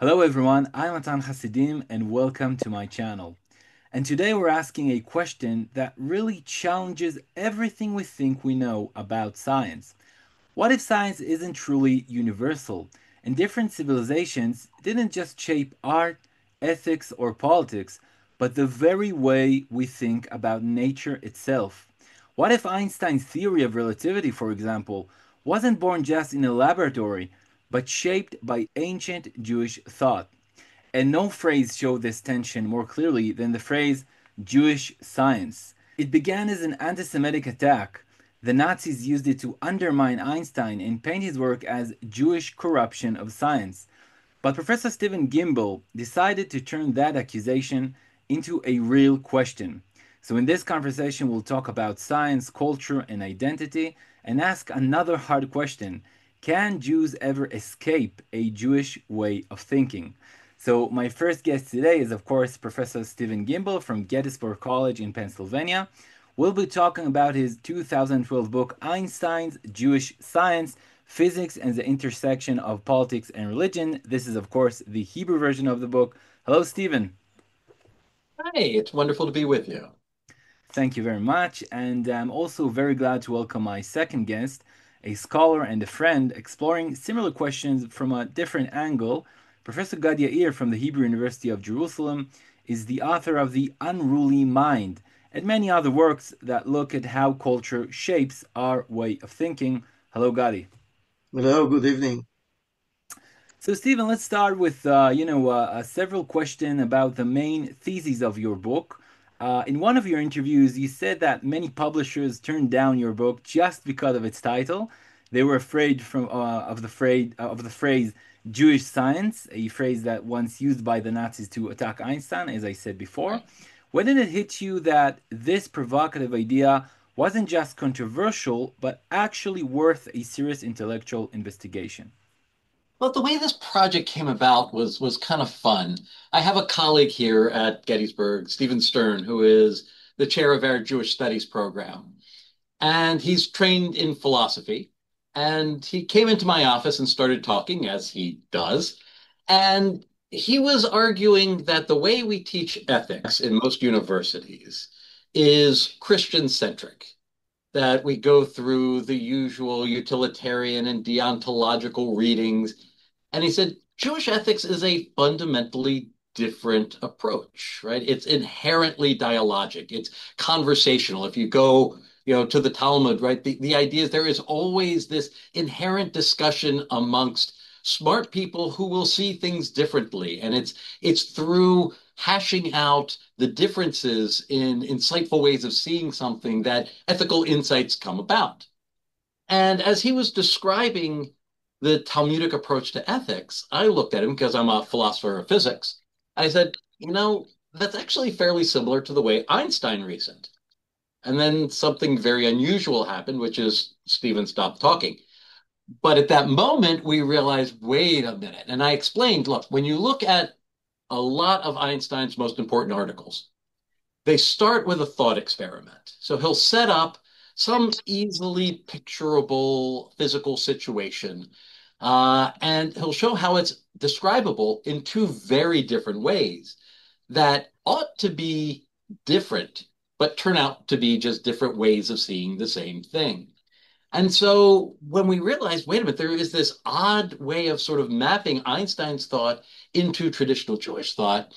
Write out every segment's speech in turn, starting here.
Hello everyone, I'm Atan Hasidim and welcome to my channel. And today we're asking a question that really challenges everything we think we know about science. What if science isn't truly universal and different civilizations didn't just shape art, ethics, or politics, but the very way we think about nature itself? What if Einstein's theory of relativity, for example, wasn't born just in a laboratory, but shaped by ancient Jewish thought? And no phrase showed this tension more clearly than the phrase Jewish science. It began as an anti Semitic attack. The Nazis used it to undermine Einstein and paint his work as Jewish corruption of science. But Professor Stephen Gimbel decided to turn that accusation into a real question. So, in this conversation, we'll talk about science, culture, and identity, and ask another hard question: can Jews ever escape a Jewish way of thinking? So, my first guest today is, of course, Professor Stephen Gimbel from Gettysburg College in Pennsylvania. We'll be talking about his 2012 book, Einstein's Jewish Science: Physics and the Intersection of Politics and Religion. This is, of course, the Hebrew version of the book. Hello, Stephen. Hey, it's wonderful to be with you. Thank you very much. And I'm also very glad to welcome my second guest, a scholar and a friend exploring similar questions from a different angle. Professor Gad Yair from the Hebrew University of Jerusalem is the author of The Unruly Mind and many other works that look at how culture shapes our way of thinking. Hello, Gadi. Hello, good evening. So, Stephen, let's start with several questions about the main theses of your book. In one of your interviews, you said that many publishers turned down your book just because of its title. They were afraid of the phrase Jewish science, a phrase that once used by the Nazis to attack Einstein, as I said before. Right. When did it hit you that this provocative idea wasn't just controversial, but actually worth a serious intellectual investigation? Well, the way this project came about was kind of fun. I have a colleague here at Gettysburg, Stephen Stern, who is the chair of our Jewish Studies program. And he's trained in philosophy. And he came into my office and started talking, as he does. And he was arguing that the way we teach ethics in most universities is Christian centric, that we go through the usual utilitarian and deontological readings. And he said, Jewish ethics is a fundamentally different approach, right? It's inherently dialogic. It's conversational. If you go, to the Talmud, right, the idea is there is always this inherent discussion amongst smart people who will see things differently. And it's through hashing out the differences in insightful ways of seeing something that ethical insights come about. And as he was describing the Talmudic approach to ethics, I looked at him because I'm a philosopher of physics. I said, that's actually fairly similar to the way Einstein reasoned. And then something very unusual happened, which is Stephen stopped talking. But at that moment, we realized, wait a minute. And I explained, look, when you look at a lot of Einstein's most important articles, they start with a thought experiment. So he'll set up some easily picturable physical situation, and he'll show how it's describable in two very different ways that ought to be different, but turn out to be just different ways of seeing the same thing. And so when we realized, wait a minute, there is this odd way of sort of mapping Einstein's thought into traditional Jewish thought,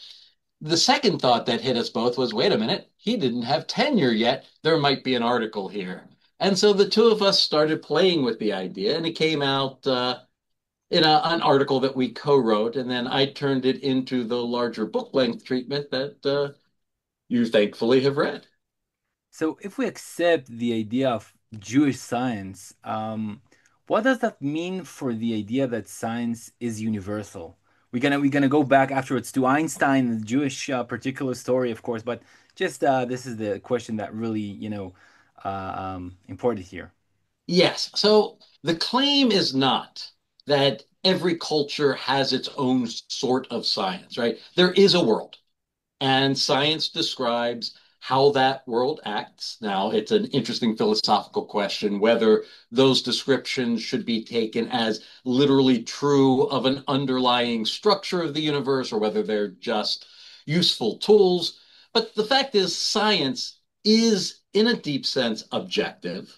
the second thought that hit us both was, wait a minute, he didn't have tenure yet. There might be an article here. And so the two of us started playing with the idea, and it came out in an article that we co-wrote, and then I turned it into the larger book-length treatment that you thankfully have read. So, if we accept the idea of Jewish science, what does that mean for the idea that science is universal? We're gonna go back afterwards to Einstein, the Jewish particular story, of course, but just this is the question that really important here. Yes. So the claim is not that every culture has its own sort of science, right? There is a world, and science describes how that world acts. Now, it's an interesting philosophical question whether those descriptions should be taken as literally true of an underlying structure of the universe or whether they're just useful tools. But the fact is, science is, in a deep sense, objective.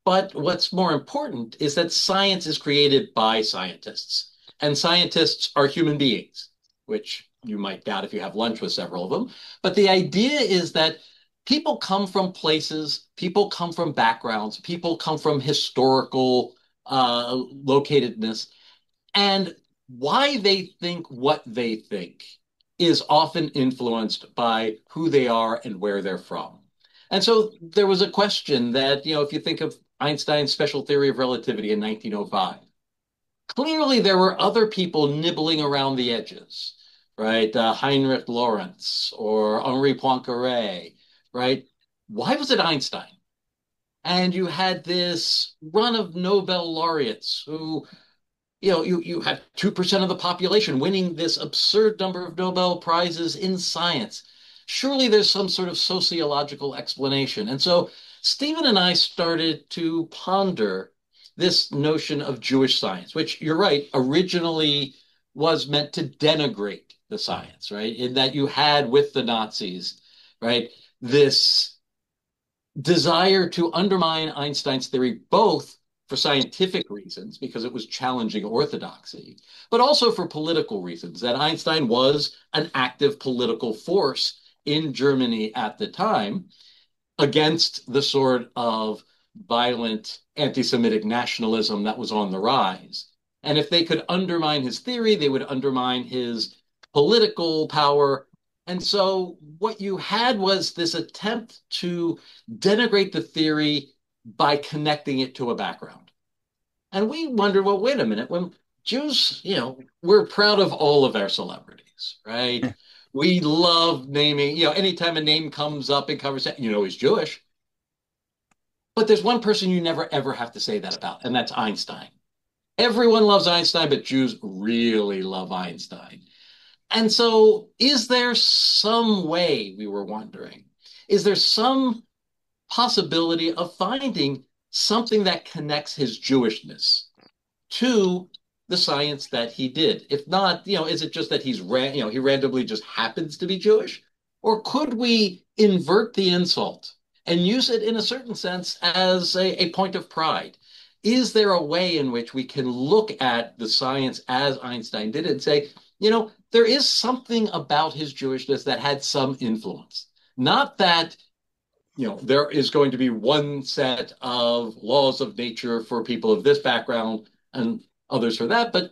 But what's more important is that science is created by scientists, and scientists are human beings, which you might doubt if you have lunch with several of them. But the idea is that people come from places, people come from backgrounds, people come from historical locatedness, and why they think what they think is often influenced by who they are and where they're from. And so there was a question that, if you think of Einstein's special theory of relativity in 1905, clearly there were other people nibbling around the edges, right? Heinrich Lorentz or Henri Poincaré, right? Why was it Einstein? And you had this run of Nobel laureates who, you had 2% of the population winning this absurd number of Nobel Prizes in science. Surely there's some sort of sociological explanation. And so Stephen and I started to ponder this notion of Jewish science, which you're right, originally was meant to denigrate the science, right? In that you had with the Nazis, right, this desire to undermine Einstein's theory, both for scientific reasons, because it was challenging orthodoxy, but also for political reasons, that Einstein was an active political force in Germany at the time against the sort of violent anti-Semitic nationalism that was on the rise. And if they could undermine his theory, they would undermine his political power. And so what you had was this attempt to denigrate the theory by connecting it to a background. And we wondered, well, wait a minute, when Jews, we're proud of all of our celebrities, right? We love naming, anytime a name comes up in conversation, he's Jewish. But there's one person you never, ever have to say that about, and that's Einstein. Everyone loves Einstein, but Jews really love Einstein. And so is there some way, we were wondering, is there some possibility of finding something that connects his Jewishness to the science that he did? If not, is it just that he randomly just happens to be Jewish? Or could we invert the insult and use it in a certain sense as a point of pride? Is there a way in which we can look at the science as Einstein did and say, there is something about his Jewishness that had some influence? Not that there is going to be one set of laws of nature for people of this background and others for that. But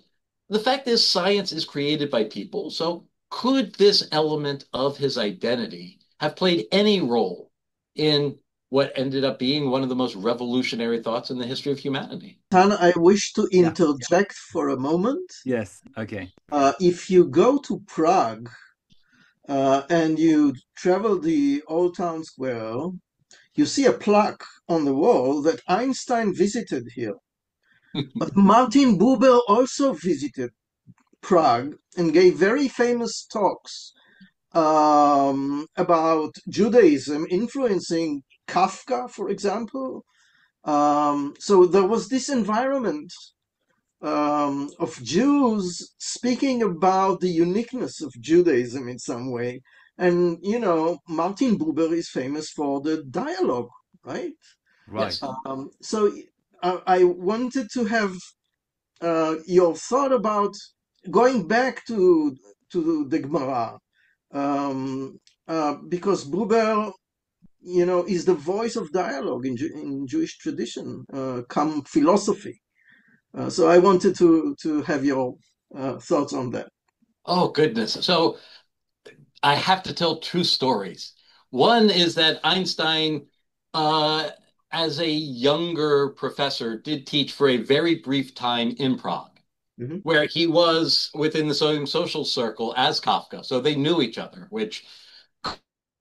the fact is, science is created by people. So could this element of his identity have played any role in what ended up being one of the most revolutionary thoughts in the history of humanity? Tan, I wish to Yeah. interject for a moment. Yes, okay. If you go to Prague and you travel the Old Town Square, you see a plaque on the wall that Einstein visited here. But Martin Buber also visited Prague and gave very famous talks about Judaism influencing Kafka, for example. So there was this environment of Jews speaking about the uniqueness of Judaism in some way. And, Martin Buber is famous for the dialogue, right? Right. So I wanted to have your thought about going back to the Gemara, because Buber, is the voice of dialogue in Jewish tradition, come philosophy. So I wanted to have your thoughts on that. Oh, goodness. So I have to tell two stories. One is that Einstein, as a younger professor, did teach for a very brief time in Prague, where he was within the same social circle as Kafka. So they knew each other, which,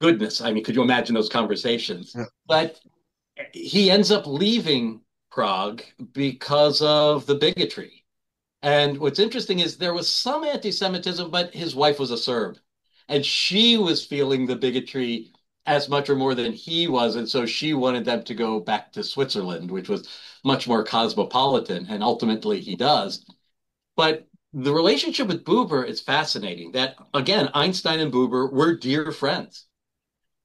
goodness, I mean, could you imagine those conversations? Yeah. But he ends up leaving Prague because of the bigotry. And what's interesting is there was some anti-Semitism, but his wife was a Serb. And she was feeling the bigotry as much or more than he was. And so she wanted them to go back to Switzerland, which was much more cosmopolitan. And ultimately he does. But the relationship with Buber is fascinating. That, again, Einstein and Buber were dear friends.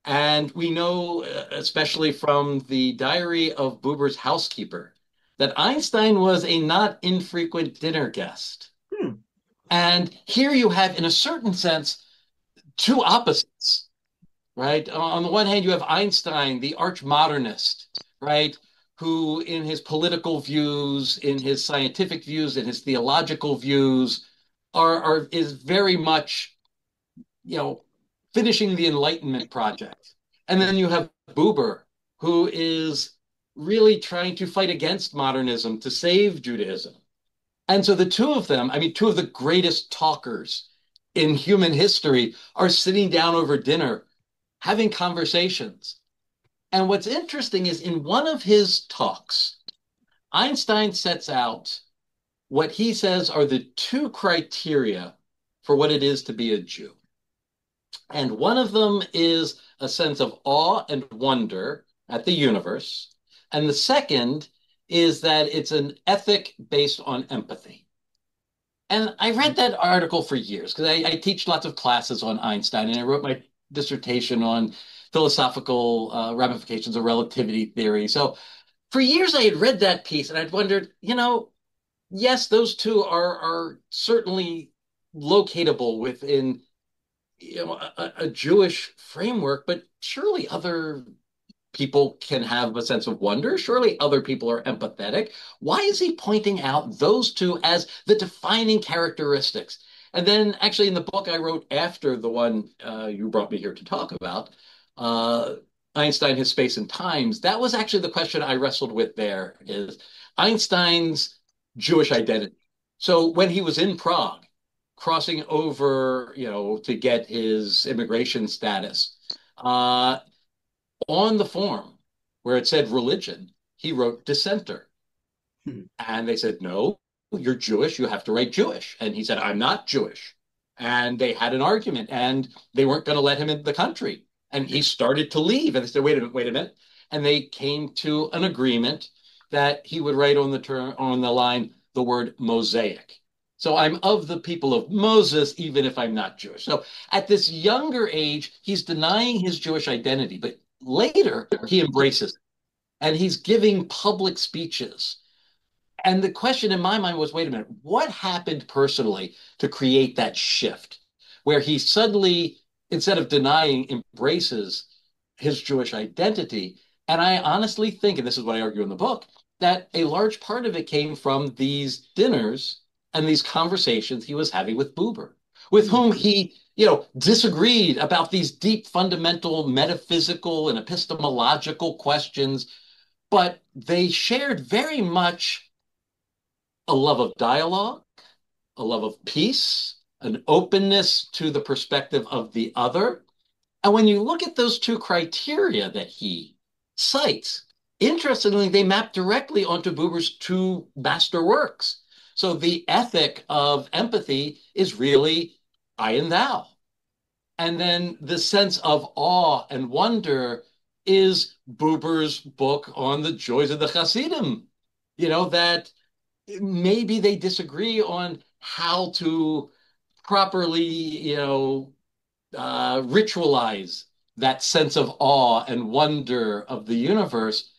And we know, especially from the diary of Buber's housekeeper, that Einstein was a not infrequent dinner guest. Hmm. And here you have, in a certain sense, two opposites, right? On the one hand, you have Einstein, the arch modernist, right? Who, in his political views, in his scientific views, in his theological views, is very much, you know, finishing the Enlightenment project. And then you have Buber, who is really trying to fight against modernism to save Judaism. And so the two of them, I mean, two of the greatest talkers in human history, are sitting down over dinner, having conversations. And what's interesting is in one of his talks, Einstein sets out what he says are the two criteria for what it is to be a Jew. And one of them is a sense of awe and wonder at the universe. And the second is that it's an ethic based on empathy. And I read that article for years because I teach lots of classes on Einstein, and I wrote my dissertation on philosophical ramifications of relativity theory. So for years I had read that piece and I'd wondered, yes, those two are certainly locatable within a Jewish framework, but surely other people can have a sense of wonder. Surely other people are empathetic. Why is he pointing out those two as the defining characteristics? And then actually in the book I wrote after the one you brought me here to talk about, uh, Einstein, His Space and Times, that was actually the question I wrestled with there is Einstein's Jewish identity. So when he was in Prague, crossing over, to get his immigration status, uh, on the form where it said religion, he wrote dissenter. Hmm. And they said, no, you're Jewish. You have to write Jewish. And he said, I'm not Jewish. And they had an argument and they weren't going to let him into the country. And he started to leave. And they said, wait a minute. And they came to an agreement that he would write on the line, the word Mosaic. So I'm of the people of Moses, even if I'm not Jewish. So at this younger age, he's denying his Jewish identity, but later he embraces it and he's giving public speeches. And the question in my mind was, wait a minute, what happened personally to create that shift where he suddenly, instead of denying, embraces his Jewish identity? And I honestly think, and this is what I argue in the book, that a large part of it came from these dinners and these conversations he was having with Buber, with whom he, disagreed about these deep fundamental metaphysical and epistemological questions, but they shared very much a love of dialogue, a love of peace, an openness to the perspective of the other. And when you look at those two criteria that he cites, interestingly, they map directly onto Buber's two master works. So the ethic of empathy is really I and thou. And then the sense of awe and wonder is Buber's book on the joys of the Hasidim. That maybe they disagree on how to properly, ritualize that sense of awe and wonder of the universe,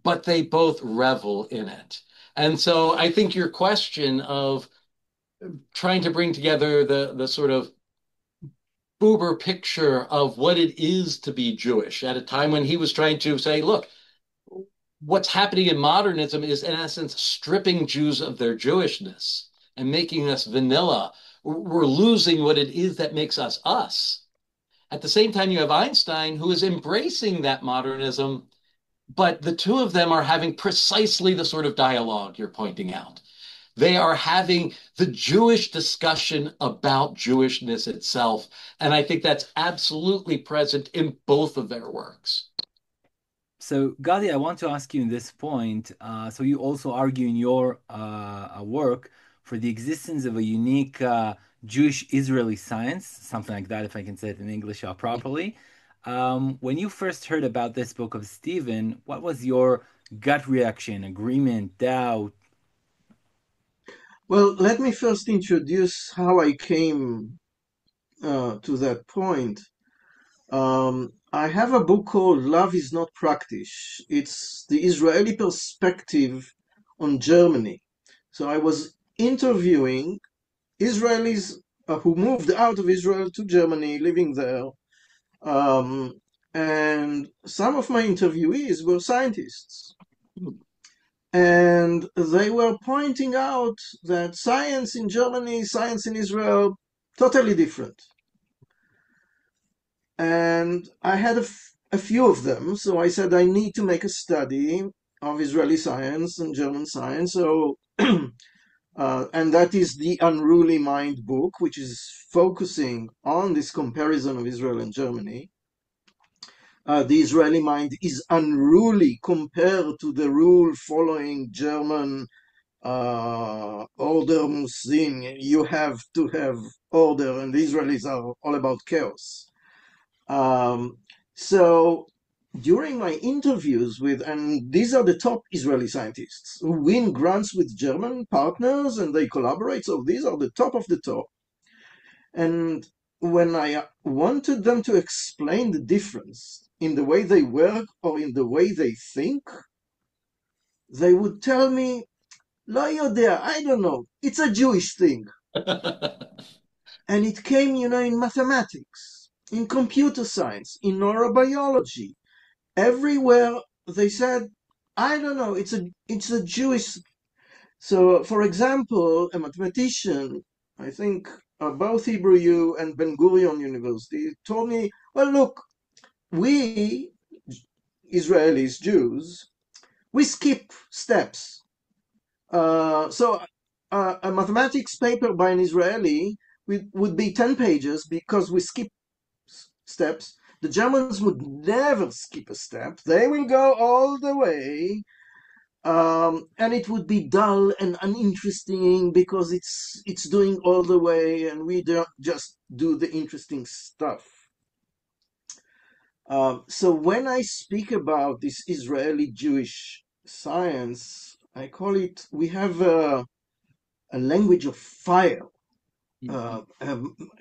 but they both revel in it. And so I think your question of trying to bring together the sort of Buber picture of what it is to be Jewish at a time when he was trying to say, look, what's happening in modernism is, in essence, stripping Jews of their Jewishness and making us vanilla. We're losing what it is that makes us us. At the same time, you have Einstein, who is embracing that modernism, but the two of them are having precisely the sort of dialogue you're pointing out. They are having the Jewish discussion about Jewishness itself. And I think that's absolutely present in both of their works. So, Gadi, I want to ask you in this point. So, you also argue in your work for the existence of a unique Jewish Israeli science, something like that, if I can say it in English properly. When you first heard about this book of Stephen, what was your gut reaction, agreement, doubt? Well, let me first introduce how I came to that point. I have a book called Love is Not Practice. It's the Israeli perspective on Germany. So I was interviewing Israelis who moved out of Israel to Germany, living there. And some of my interviewees were scientists. And they were pointing out that science in Germany, science in Israel, totally different. And I had a few of them, so I said I need to make a study of Israeli science and German science. So, and that is the Unruly Mind book, which is focusing on this comparison of Israel and Germany. The Israeli mind is unruly compared to the rule following German order musin. You have to have order, and the Israelis are all about chaos. So during my interviews with, and these are the top Israeli scientists who win grants with German partners and they collaborate, so these are the top of the top. And when I wanted them to explain the difference in the way they work or in the way they think, they would tell me, "Lo יודע, I don't know, it's a Jewish thing." And it came, in mathematics, in computer science, in neurobiology. Everywhere they said, "I don't know, it's a Jewish." So, for example, a mathematician, I think both Hebrew U and Ben Gurion University, told me, "Well, look, we Israelis, Jews, we skip steps. So a mathematics paper by an Israeli would be 10 pages because we skip steps. The Germans would never skip a step. They will go all the way. And it would be dull and uninteresting because it's doing all the way and we don't just do the interesting stuff." So when I speak about this Israeli Jewish science, I call it, we have a language of fire.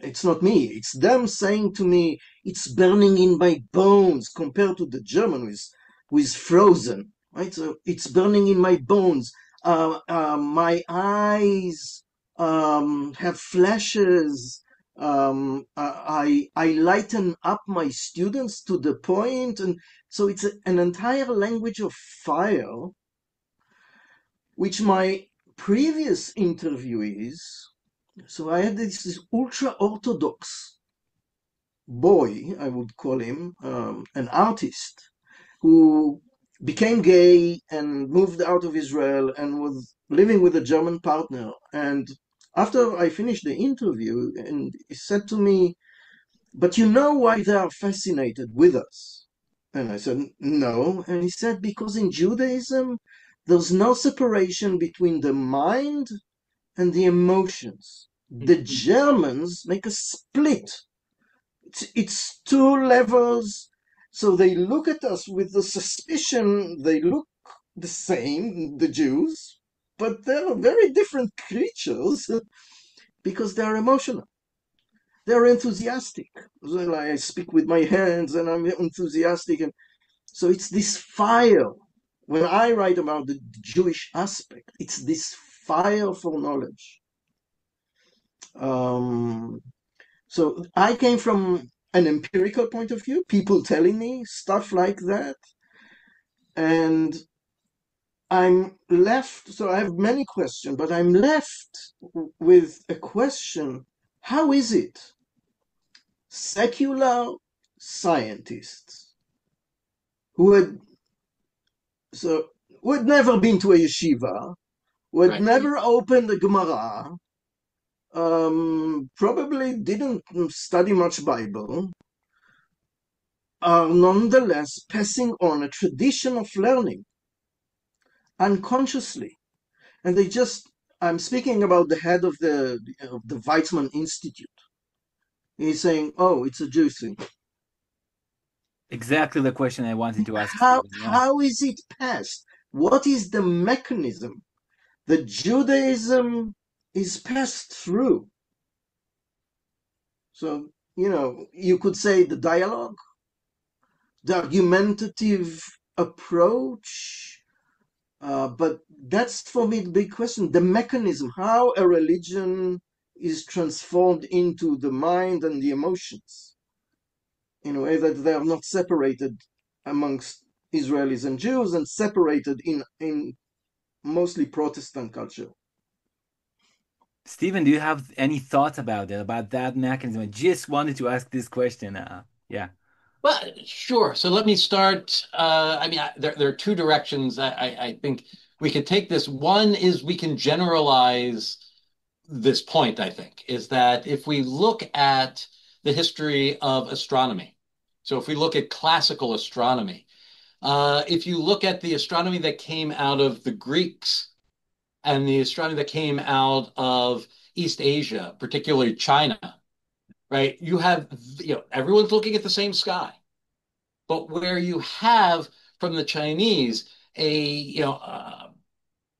It's not me, it's them saying to me, "It's burning in my bones," compared to the German who is frozen, right? So it's burning in my bones. My eyes have flashes. I lighten up my students to the point, and so it's an entire language of fire, which my previous interviewees, so I had this ultra-Orthodox boy, I would call him, an artist, who became gay and moved out of Israel and was living with a German partner. And after I finished the interview, and he said to me, "But you know why they are fascinated with us?" And I said, "No." And he said, "Because in Judaism, there's no separation between the mind and the emotions. The Germans make a split. It's two levels. So they look at us with the suspicion they look the same, the Jews, but they're very different creatures because they're emotional. They're enthusiastic. So I speak with my hands and I'm enthusiastic. And so it's this fire. When I write about the Jewish aspect, it's this fire for knowledge. So I came from an empirical point of view, people telling me stuff like that. And I'm left, so I have many questions, but I'm left with a question: how is it secular scientists who had never been to a yeshiva, who had never opened a Gemara, probably didn't study much Bible, are nonetheless passing on a tradition of learning unconsciously? And I'm speaking about the head of the Weizmann Institute. He's saying, "Oh, it's a Jewish thing." exactly the question I wanted to ask How, Steve as well. how is it passed? What is the mechanism that Judaism is passed through? So, you could say the dialogue, the argumentative approach, but that's for me the big question, the mechanism, how a religion is transformed into the mind and the emotions in a way that they are not separated amongst Israelis and Jews and separated in mostly Protestant culture. Stephen, do you have any thoughts about it, about that mechanism? I just wanted to ask this question. Yeah. Well, sure. So let me start. There are two directions I think we could take this. One is we can generalize this point, I think, is that if we look at the history of astronomy, so if we look at classical astronomy, if you look at the astronomy that came out of the Greeks and the astronomy that came out of East Asia, particularly China, right? You have, everyone's looking at the same sky. But where you have from the Chinese a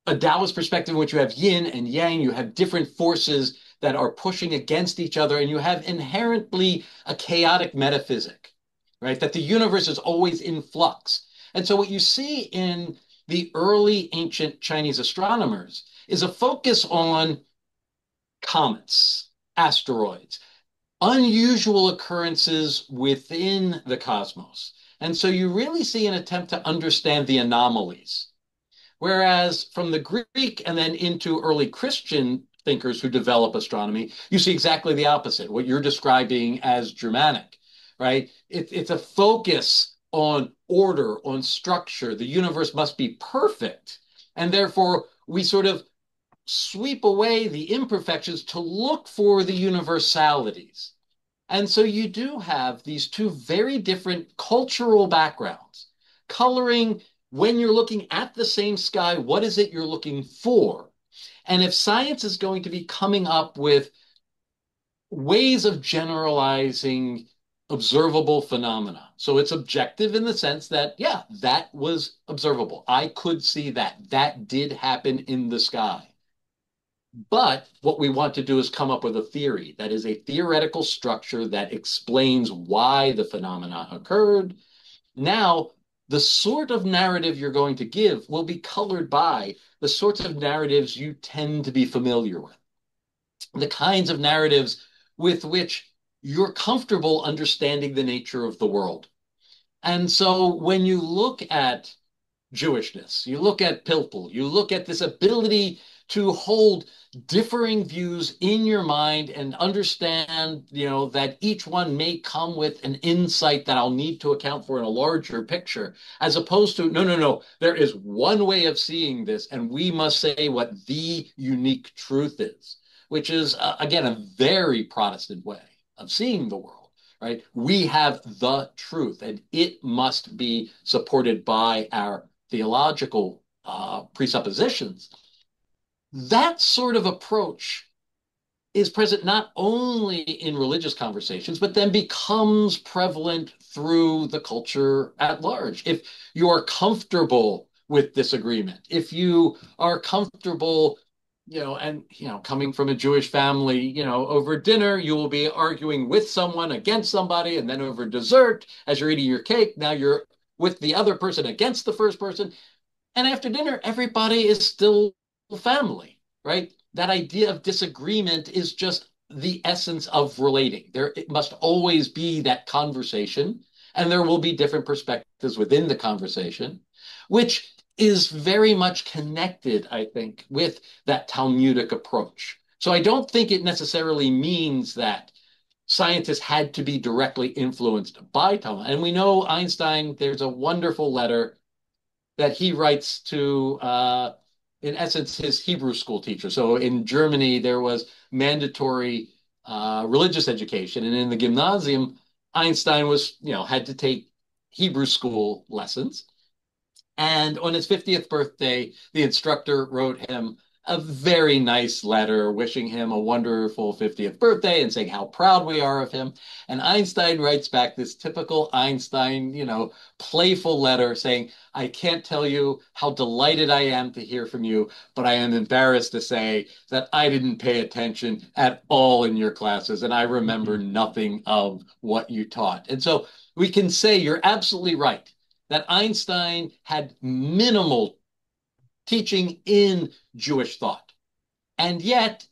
Taoist perspective in which you have yin and yang, you have different forces that are pushing against each other, and you have inherently a chaotic metaphysic, right? That the universe is always in flux. And so what you see in the early ancient Chinese astronomers is a focus on comets, asteroids, unusual occurrences within the cosmos. And so you really see an attempt to understand the anomalies. Whereas from the Greek and then into early Christian thinkers who develop astronomy, you see exactly the opposite, what you're describing as Germanic, right? It's a focus on order, on structure. The universe must be perfect. And therefore, we sort of sweep away the imperfections to look for the universalities. And so you do have these two very different cultural backgrounds, coloring when you're looking at the same sky, what is it you're looking for? And if science is going to be coming up with ways of generalizing observable phenomena, so it's objective in the sense that, yeah, that was observable. I could see that. That did happen in the sky. But what we want to do is come up with a theory that is a theoretical structure that explains why the phenomena occurred. Now, the sort of narrative you're going to give will be colored by the sorts of narratives you tend to be familiar with, the kinds of narratives with which you're comfortable understanding the nature of the world. And so when you look at Jewishness, you look at Pilpul, you look at this ability to hold differing views in your mind and understand, that each one may come with an insight that I'll need to account for in a larger picture, as opposed to, no, there is one way of seeing this, and we must say what the unique truth is, which is, again, a very Protestant way of seeing the world, right? We have the truth, and it must be supported by our theological presuppositions. That sort of approach is present not only in religious conversations, but then becomes prevalent through the culture at large. If you are comfortable with disagreement, if you are comfortable, coming from a Jewish family, over dinner, you will be arguing with someone against somebody, and then over dessert, as you're eating your cake, now you're with the other person against the first person. And after dinner, everybody is still family, right? That idea of disagreement is just the essence of relating. It must always be that conversation, and there will be different perspectives within the conversation, which is very much connected, I think, with that Talmudic approach. So I don't think it necessarily means that scientists had to be directly influenced by Talmud. And we know Einstein, there's a wonderful letter that he writes to, in essence, his Hebrew school teacher. So in Germany, there was mandatory religious education. And in the gymnasium, Einstein had to take Hebrew school lessons. And on his 50th birthday, the instructor wrote him a very nice letter wishing him a wonderful 50th birthday and saying how proud we are of him. And Einstein writes back this typical Einstein, playful letter saying, I can't tell you how delighted I am to hear from you, but I am embarrassed to say that I didn't pay attention at all in your classes, and I remember nothing of what you taught. And so we can say you're absolutely right that Einstein had minimal teaching in Jewish thought. And yet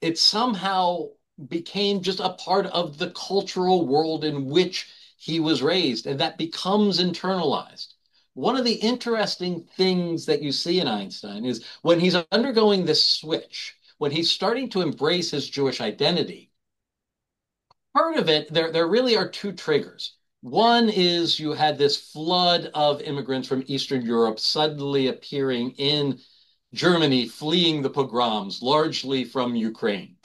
it somehow became just a part of the cultural world in which he was raised, and that becomes internalized. One of the interesting things that you see in Einstein is when he's undergoing this switch, when he's starting to embrace his Jewish identity, part of it, there really are two triggers. One is you had this flood of immigrants from Eastern Europe suddenly appearing in Germany, fleeing the pogroms, largely from Ukraine.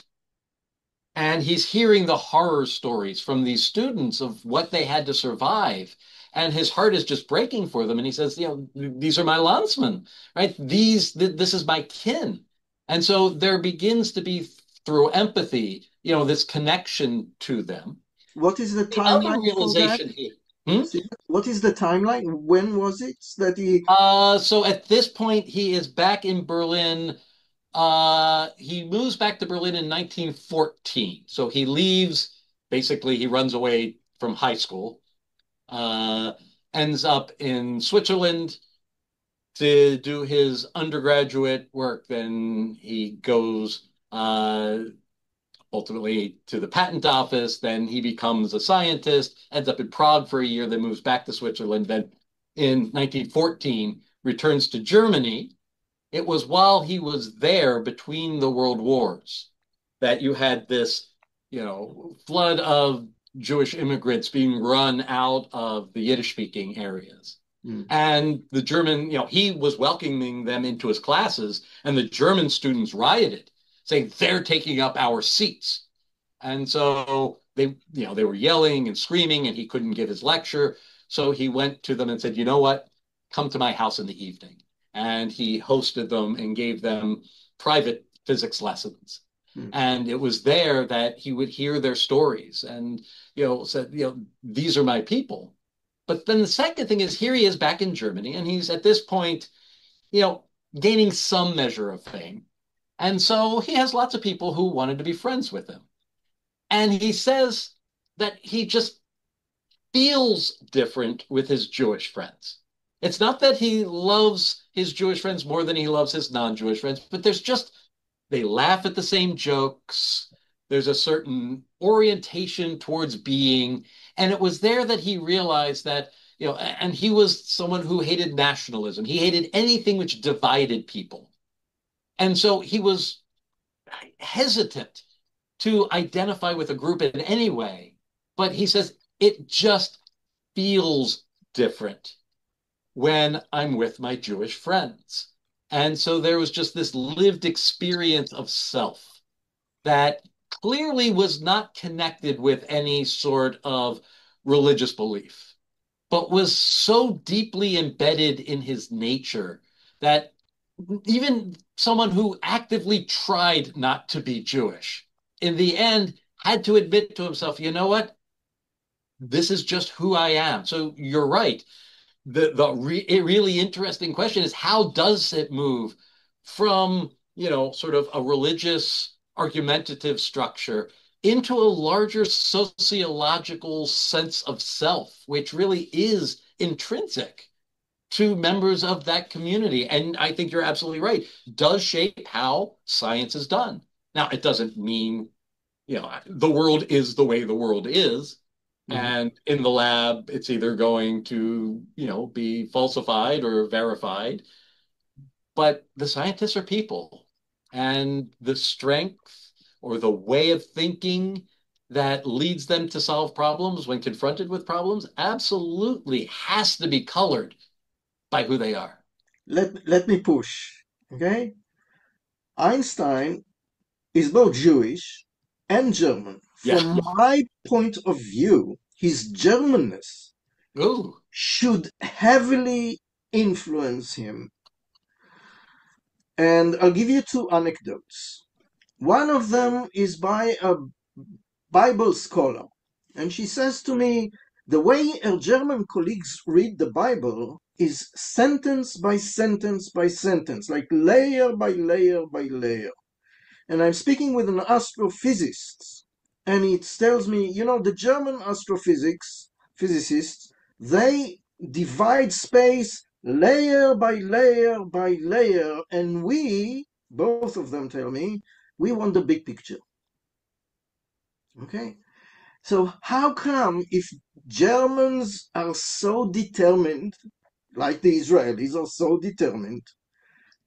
And he's hearing the horror stories from these students of what they had to survive. And his heart is just breaking for them. And he says, these are my landsmen, right? This is my kin. And so there begins to be, through empathy, this connection to them. What is the The other timeline for that? realization here. Hmm? What is the timeline? When was it that he? So at this point, he is back in Berlin. He moves back to Berlin in 1914. So he leaves, basically, he runs away from high school, ends up in Switzerland to do his undergraduate work. Then he goes ultimately to the patent office. Then he becomes a scientist, ends up in Prague for a year, then moves back to Switzerland. Then in 1914, returns to Germany. It was while he was there between the world wars that you had this, flood of Jewish immigrants being run out of the Yiddish-speaking areas. And the German, he was welcoming them into his classes, and the German students rioted, saying they're taking up our seats. And so they were yelling and screaming, and he couldn't give his lecture. So he went to them and said, you know what? Come to my house in the evening. And he hosted them and gave them private physics lessons. And it was there that he would hear their stories and, said, these are my people. But then the second thing is here he is back in Germany, and he's at this point, gaining some measure of fame. And so he has lots of people who wanted to be friends with him. And he says that he just feels different with his Jewish friends. It's not that he loves his Jewish friends more than he loves his non-Jewish friends, but they laugh at the same jokes. There's a certain orientation towards being. And it was there that he realized that, and he was someone who hated nationalism. He hated anything which divided people. And so he was hesitant to identify with a group in any way. But he says, it just feels different when I'm with my Jewish friends. And so there was just this lived experience of self that clearly was not connected with any sort of religious belief, but was so deeply embedded in his nature that even someone who actively tried not to be Jewish, in the end, had to admit to himself, you know what? This is just who I am. So you're right. The really interesting question is how does it move from, sort of a religious argumentative structure into a larger sociological sense of self, which really is intrinsic to members of that community. And I think you're absolutely right. Does shape how science is done. Now, it doesn't mean, the world is the way the world is. And in the lab, it's either going to, be falsified or verified. But the scientists are people. And the strength or the way of thinking that leads them to solve problems when confronted with problems absolutely has to be colored by who they are. Let me push. Okay? Einstein is both Jewish and German. Yeah. From my point of view, his Germanness Ooh. should heavily influence him And I'll give you two anecdotes. One of them is by a Bible scholar, and she says to me, the way her German colleagues read the Bible is sentence by sentence by sentence, like layer by layer by layer. And I'm speaking with an astrophysicist, and he tells me, the German physicists, they divide space layer by layer by layer, and we, both of them tell me, we want the big picture. Okay? So how come if Germans are so determined, like the Israelis are so determined,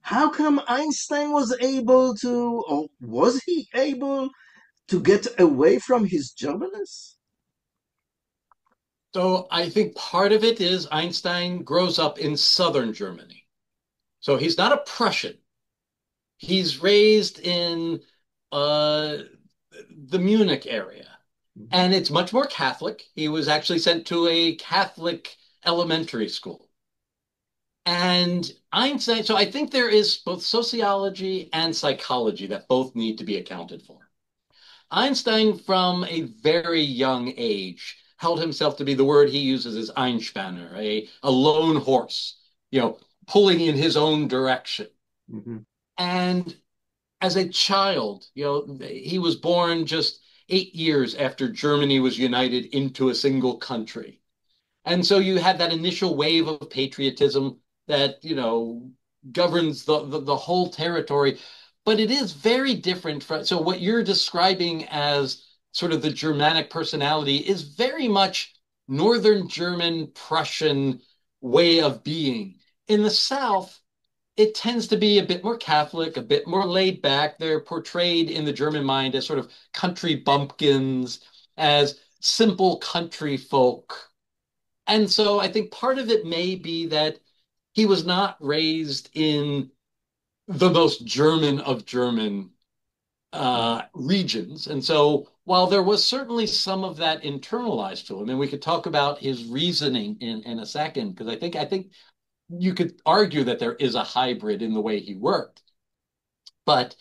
how come Einstein was able to, or was he able to get away from his Germanness? So I think part of it is Einstein grows up in southern Germany. So he's not a Prussian. He's raised in the Munich area, and it's much more Catholic. He was actually sent to a Catholic elementary school. And Einstein, so I think there is both sociology and psychology that both need to be accounted for. Einstein, from a very young age, held himself to be, the word he uses is Einspanner, a lone horse, pulling in his own direction. Mm-hmm. And as a child, he was born just 8 years after Germany was united into a single country. And so you had that initial wave of patriotism that, governs the whole territory. But it is very different from, so what you're describing as sort of the Germanic personality is very much Northern German, Prussian way of being. In the South, it tends to be a bit more Catholic, a bit more laid back. They're portrayed in the German mind as sort of country bumpkins, as simple country folk. And so I think part of it may be that he was not raised in the most German of German regions. And so while there was certainly some of that internalized to him, and we could talk about his reasoning in a second, because I think you could argue that there is a hybrid in the way he worked. But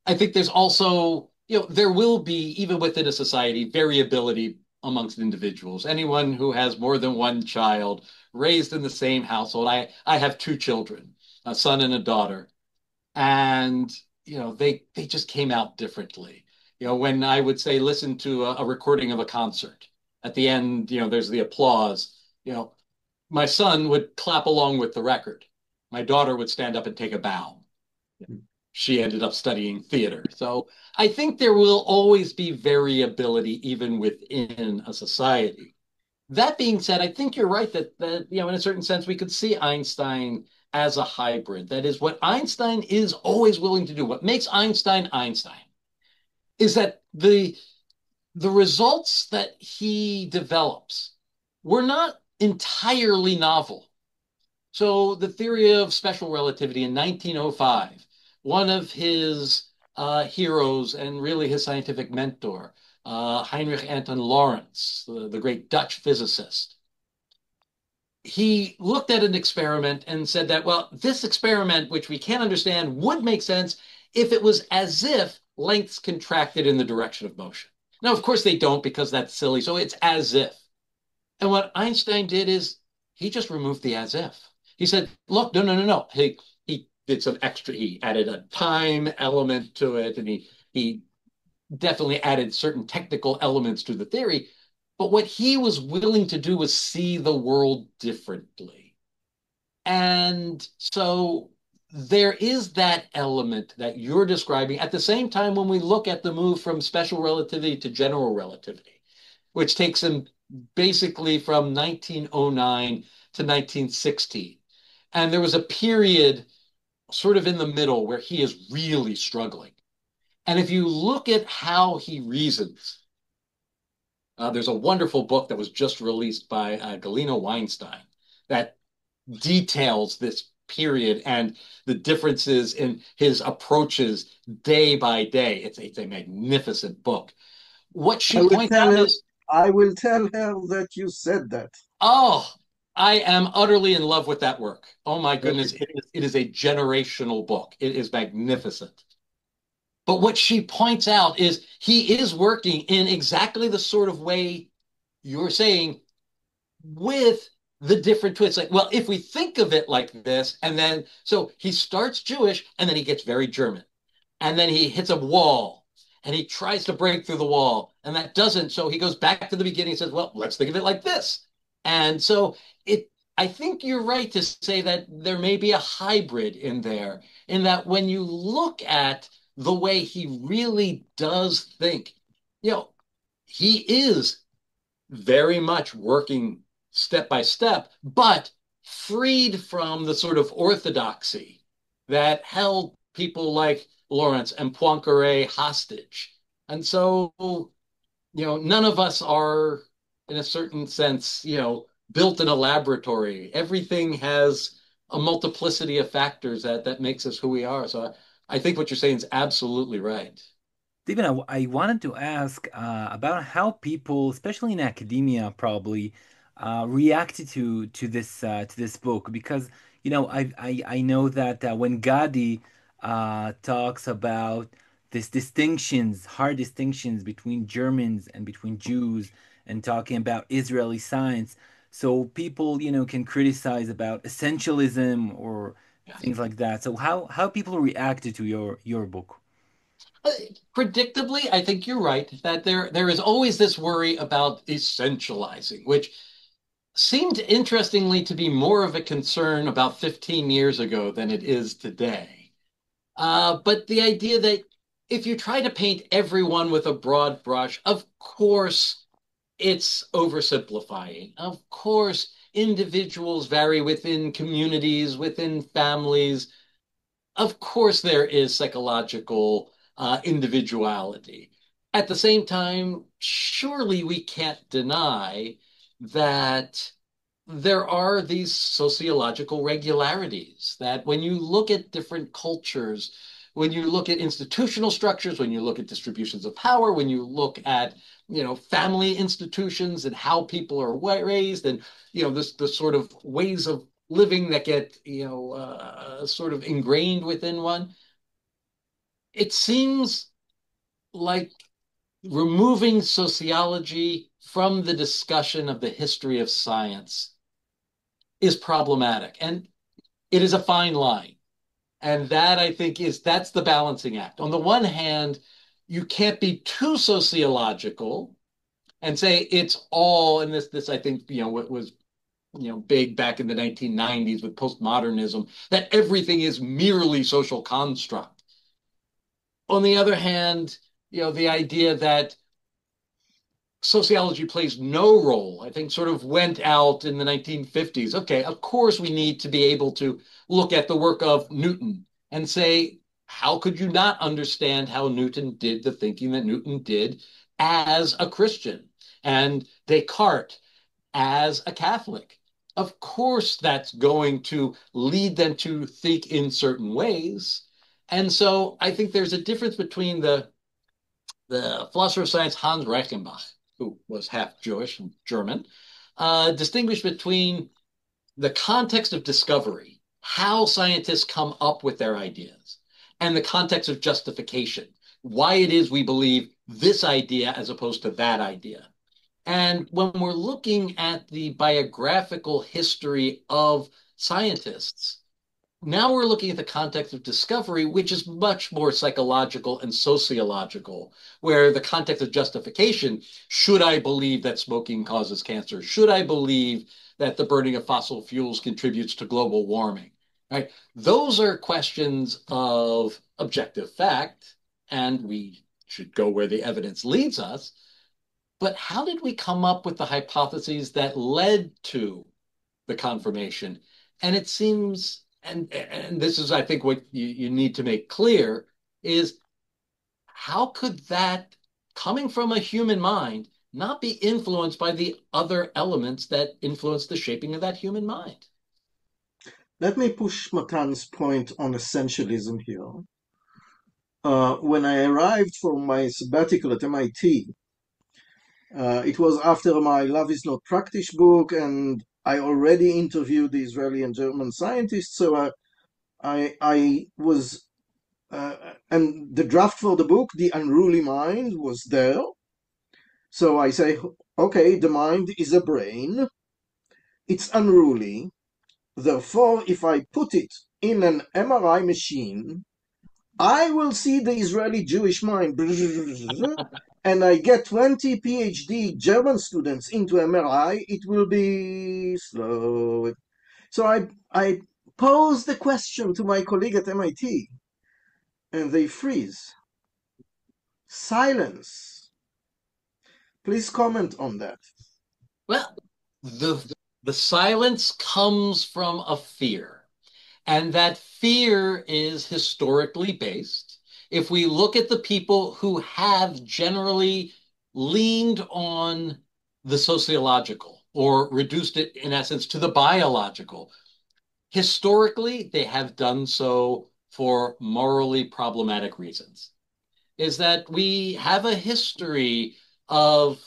I think there's also, there will be, even within a society, variability amongst individuals. Anyone who has more than one child raised in the same household. I have 2 children, a son and a daughter. And, they just came out differently. When I would say, listen to a recording of a concert, at the end, there's the applause, my son would clap along with the record. My daughter would stand up and take a bow. She ended up studying theater. So I think there will always be variability even within a society. That being said, I think you're right that in a certain sense, we could see Einstein as a hybrid. That is what Einstein is always willing to do. What makes Einstein Einstein is that the results that he develops were not entirely novel. So the theory of special relativity in 1905, one of his heroes and really his scientific mentor, Heinrich Anton Lorentz, the great Dutch physicist, he looked at an experiment and said that, well, this experiment, which we can't understand, would make sense if it was as if lengths contracted in the direction of motion. Now, of course, they don't, because that's silly. So it's as if. And what Einstein did is he just removed the as if. He said, look, no. He did some extra, he added a time element to it, and he definitely added certain technical elements to the theory. But what he was willing to do was see the world differently. And so there is that element that you're describing. At the same time, when we look at the move from special relativity to general relativity, which takes him basically from 1909 to 1916. And there was a period sort of in the middle where he is really struggling. And if you look at how he reasons, there's a wonderful book that was just released by Galina Weinstein that details this period and the differences in his approaches day by day. It's a magnificent book. What she points out is, I will tell her that you said that. oh, I am utterly in love with that work. Oh my goodness, Okay. it is a generational book. It is magnificent. But what she points out is he is working in exactly the sort of way you're saying with the different twists. Like, well, if we think of it like this, and then so he starts Jewish and then he gets very German. And then he hits a wall and he tries to break through the wall and that doesn't. So he goes back to the beginning and says, well, let's think of it like this. And so I think you're right to say that there may be a hybrid in there, in that when you look at the way he really does think, you know, he is very much working step by step, but freed from the sort of orthodoxy that held people like Lawrence and Poincaré hostage. And so, none of us are, in a certain sense, built in a laboratory. Everything has a multiplicity of factors that makes us who we are. So I think what you're saying is absolutely right. Stephen, I wanted to ask about how people, especially in academia, probably reacted to this book because I know that when Gadi talks about this distinctions, hard distinctions between Germans and between Jews, and talking about Israeli science, so people can criticize about essentialism or Yes. things like that. So how people reacted to your book? Predictably, I think you're right that there is always this worry about essentializing, which seemed interestingly to be more of a concern about 15 years ago than it is today. But the idea that if you try to paint everyone with a broad brush, of course it's oversimplifying. Of course, individuals vary within communities, within families. Of course, there is psychological individuality. At the same time, surely we can't deny that there are these sociological regularities that when you look at different cultures, when you look at institutional structures, when you look at distributions of power, when you look at family institutions and how people are raised, and this the sort of ways of living that get sort of ingrained within one, it seems like removing sociology from the discussion of the history of science is problematic. And it is a fine line. And that I think that's the balancing act. On the one hand, you can't be too sociological and say it's all, and this I think, what was big back in the 1990s with postmodernism, that everything is merely social construct. On the other hand, the idea that sociology plays no role, I think sort of went out in the 1950s. Okay, of course we need to be able to look at the work of Newton and say, how could you not understand how Newton did the thinking that Newton did as a Christian, and Descartes as a Catholic? Of course, that's going to lead them to think in certain ways. And so I think there's a difference between the philosopher of science Hans Reichenbach, who was half Jewish and German, distinguished between the context of discovery, how scientists come up with their ideas, and the context of justification, why it is we believe this idea as opposed to that idea. And when we're looking at the biographical history of scientists, now we're looking at the context of discovery, which is much more psychological and sociological, where the context of justification, should I believe that smoking causes cancer? Should I believe that the burning of fossil fuels contributes to global warming? Right? Those are questions of objective fact, and we should go where the evidence leads us. But how did we come up with the hypotheses that led to the confirmation? And it seems, and this is, I think, what you need to make clear is, how could that, coming from a human mind, not be influenced by the other elements that influence the shaping of that human mind? Let me push Matan's point on essentialism here. When I arrived for my sabbatical at MIT, it was after my Love is Not Practice book, and I already interviewed the Israeli and German scientists, so I was, and the draft for the book, The Unruly Mind, was there. So I say, okay, the mind is a brain, it's unruly, therefore, if I put it in an MRI machine, I will see the Israeli Jewish mind, and I get 20 PhD German students into MRI, it will be slow. So I pose the question to my colleague at MIT, and they freeze. Silence. Please comment on that. Well, the silence comes from a fear, and that fear is historically based. If we look at the people who have generally leaned on the sociological or reduced it, in essence, to the biological, historically, they have done so for morally problematic reasons. Is that we have a history of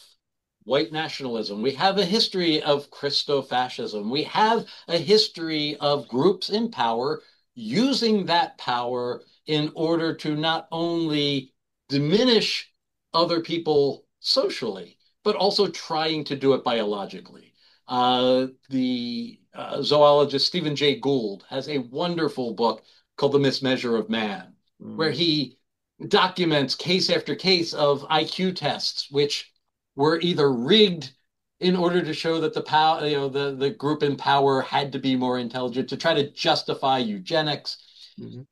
white nationalism. We have a history of Christo-fascism. We have a history of groups in power using that power in order to not only diminish other people socially, but also trying to do it biologically. The zoologist Stephen Jay Gould has a wonderful book called The Mismeasure of Man, where he documents case after case of IQ tests, which were either rigged in order to show that the power, the group in power had to be more intelligent to try to justify eugenics.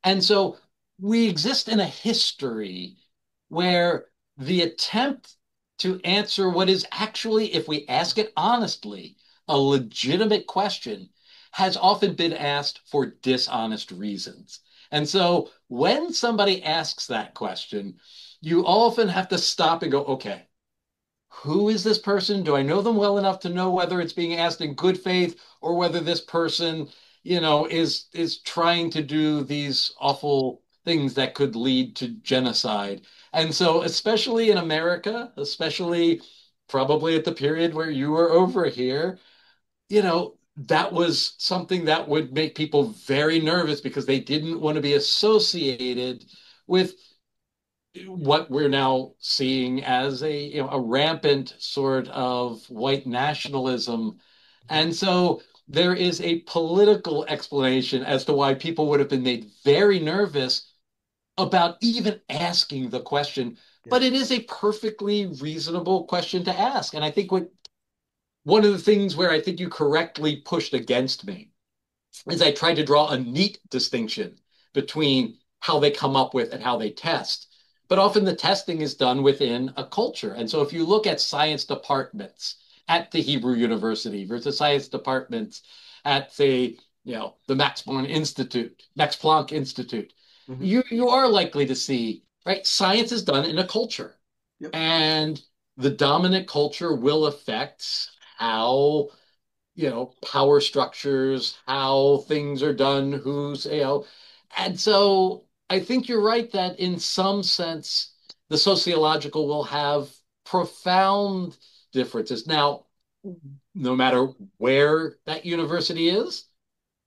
And so we exist in a history where the attempt to answer what is actually, if we ask it honestly, a legitimate question has often been asked for dishonest reasons. And so when somebody asks that question, you often have to stop and go, okay, who is this person? Do I know them well enough to know whether it's being asked in good faith or whether this person, is trying to do these awful things that could lead to genocide? And so, especially in America, especially probably at the period where you were over here, that was something that would make people very nervous because they didn't want to be associated with what we're now seeing as a rampant sort of white nationalism. And so there is a political explanation as to why people would have been made very nervous about even asking the question. But it is a perfectly reasonable question to ask. And I think one of the things where I think you correctly pushed against me is I tried to draw a neat distinction between how they come up with and how they test. But often the testing is done within a culture. And so if you look at science departments at the Hebrew University versus science departments at, say, the Max Planck Institute, you are likely to see, right? Science is done in a culture. And the dominant culture will affect how, power structures, how things are done, and so I think you're right that in some sense, the sociological will have profound differences. Now, no matter where that university is,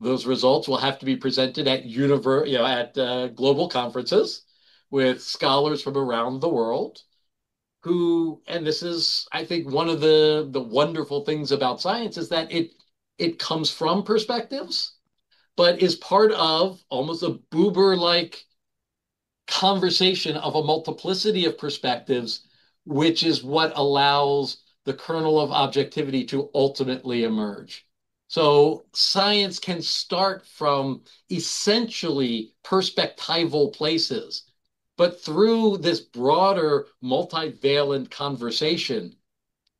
those results will have to be presented at global conferences with scholars from around the world and this is, I think, one of the wonderful things about science is that it comes from perspectives, but is part of almost a Buber-like conversation of a multiplicity of perspectives, which is what allows the kernel of objectivity to ultimately emerge. So science can start from essentially perspectival places, but through this broader multivalent conversation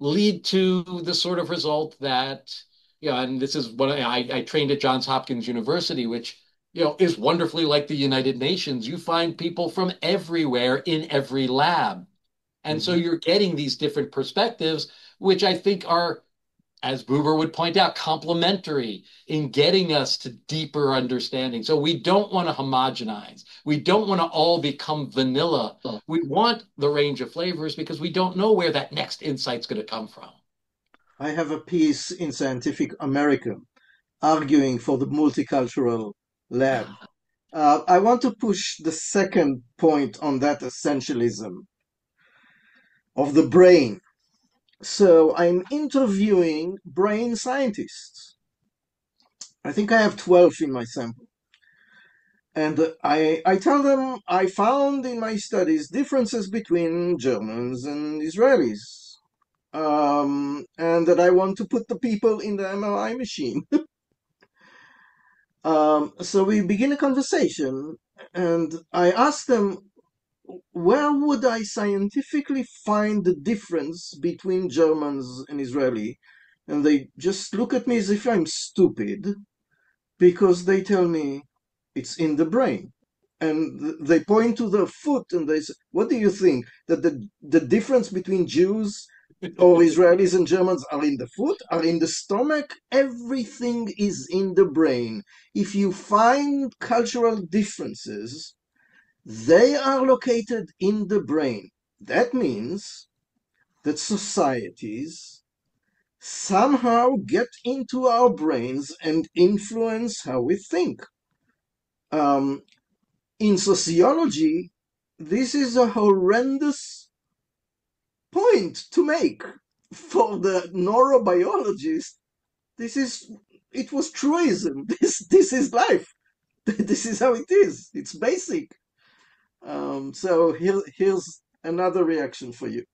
lead to the sort of result that, and this is what I trained at Johns Hopkins University, which, is wonderfully like the United Nations. You find people from everywhere in every lab. And so you're getting these different perspectives, which I think are, as Buber would point out, complementary in getting us to deeper understanding. So we don't want to homogenize. We don't want to all become vanilla. We want the range of flavors because we don't know where that next insight's going to come from. I have a piece in Scientific American arguing for the multicultural lab. I want to push the second point on that essentialism of the brain. So I'm interviewing brain scientists. I think I have 12 in my sample. And I tell them I found in my studies differences between Germans and Israelis. And that I want to put the people in the MRI machine. So we begin a conversation, and I ask them, where would I scientifically find the difference between Germans and Israeli? And they just look at me as if I'm stupid because they tell me it's in the brain. And they point to their foot and they say, what do you think? That the difference between Jews or Israelis and Germans are in the foot, are in the stomach? Everything is in the brain. If you find cultural differences, they are located in the brain. That means that societies somehow get into our brains and influence how we think. Um, in sociology, this is a horrendous point to make. For the neurobiologist, it was truism. This is life. This is how it is. It's basic. So here's another reaction for you.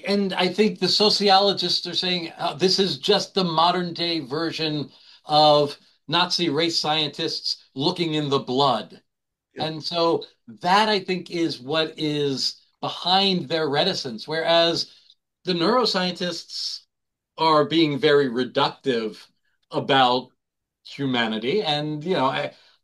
And I think the sociologists are saying this is just the modern day version of Nazi race scientists looking in the blood. Yeah. And so that I think is what is behind their reticence, whereas the neuroscientists are being very reductive about humanity. And,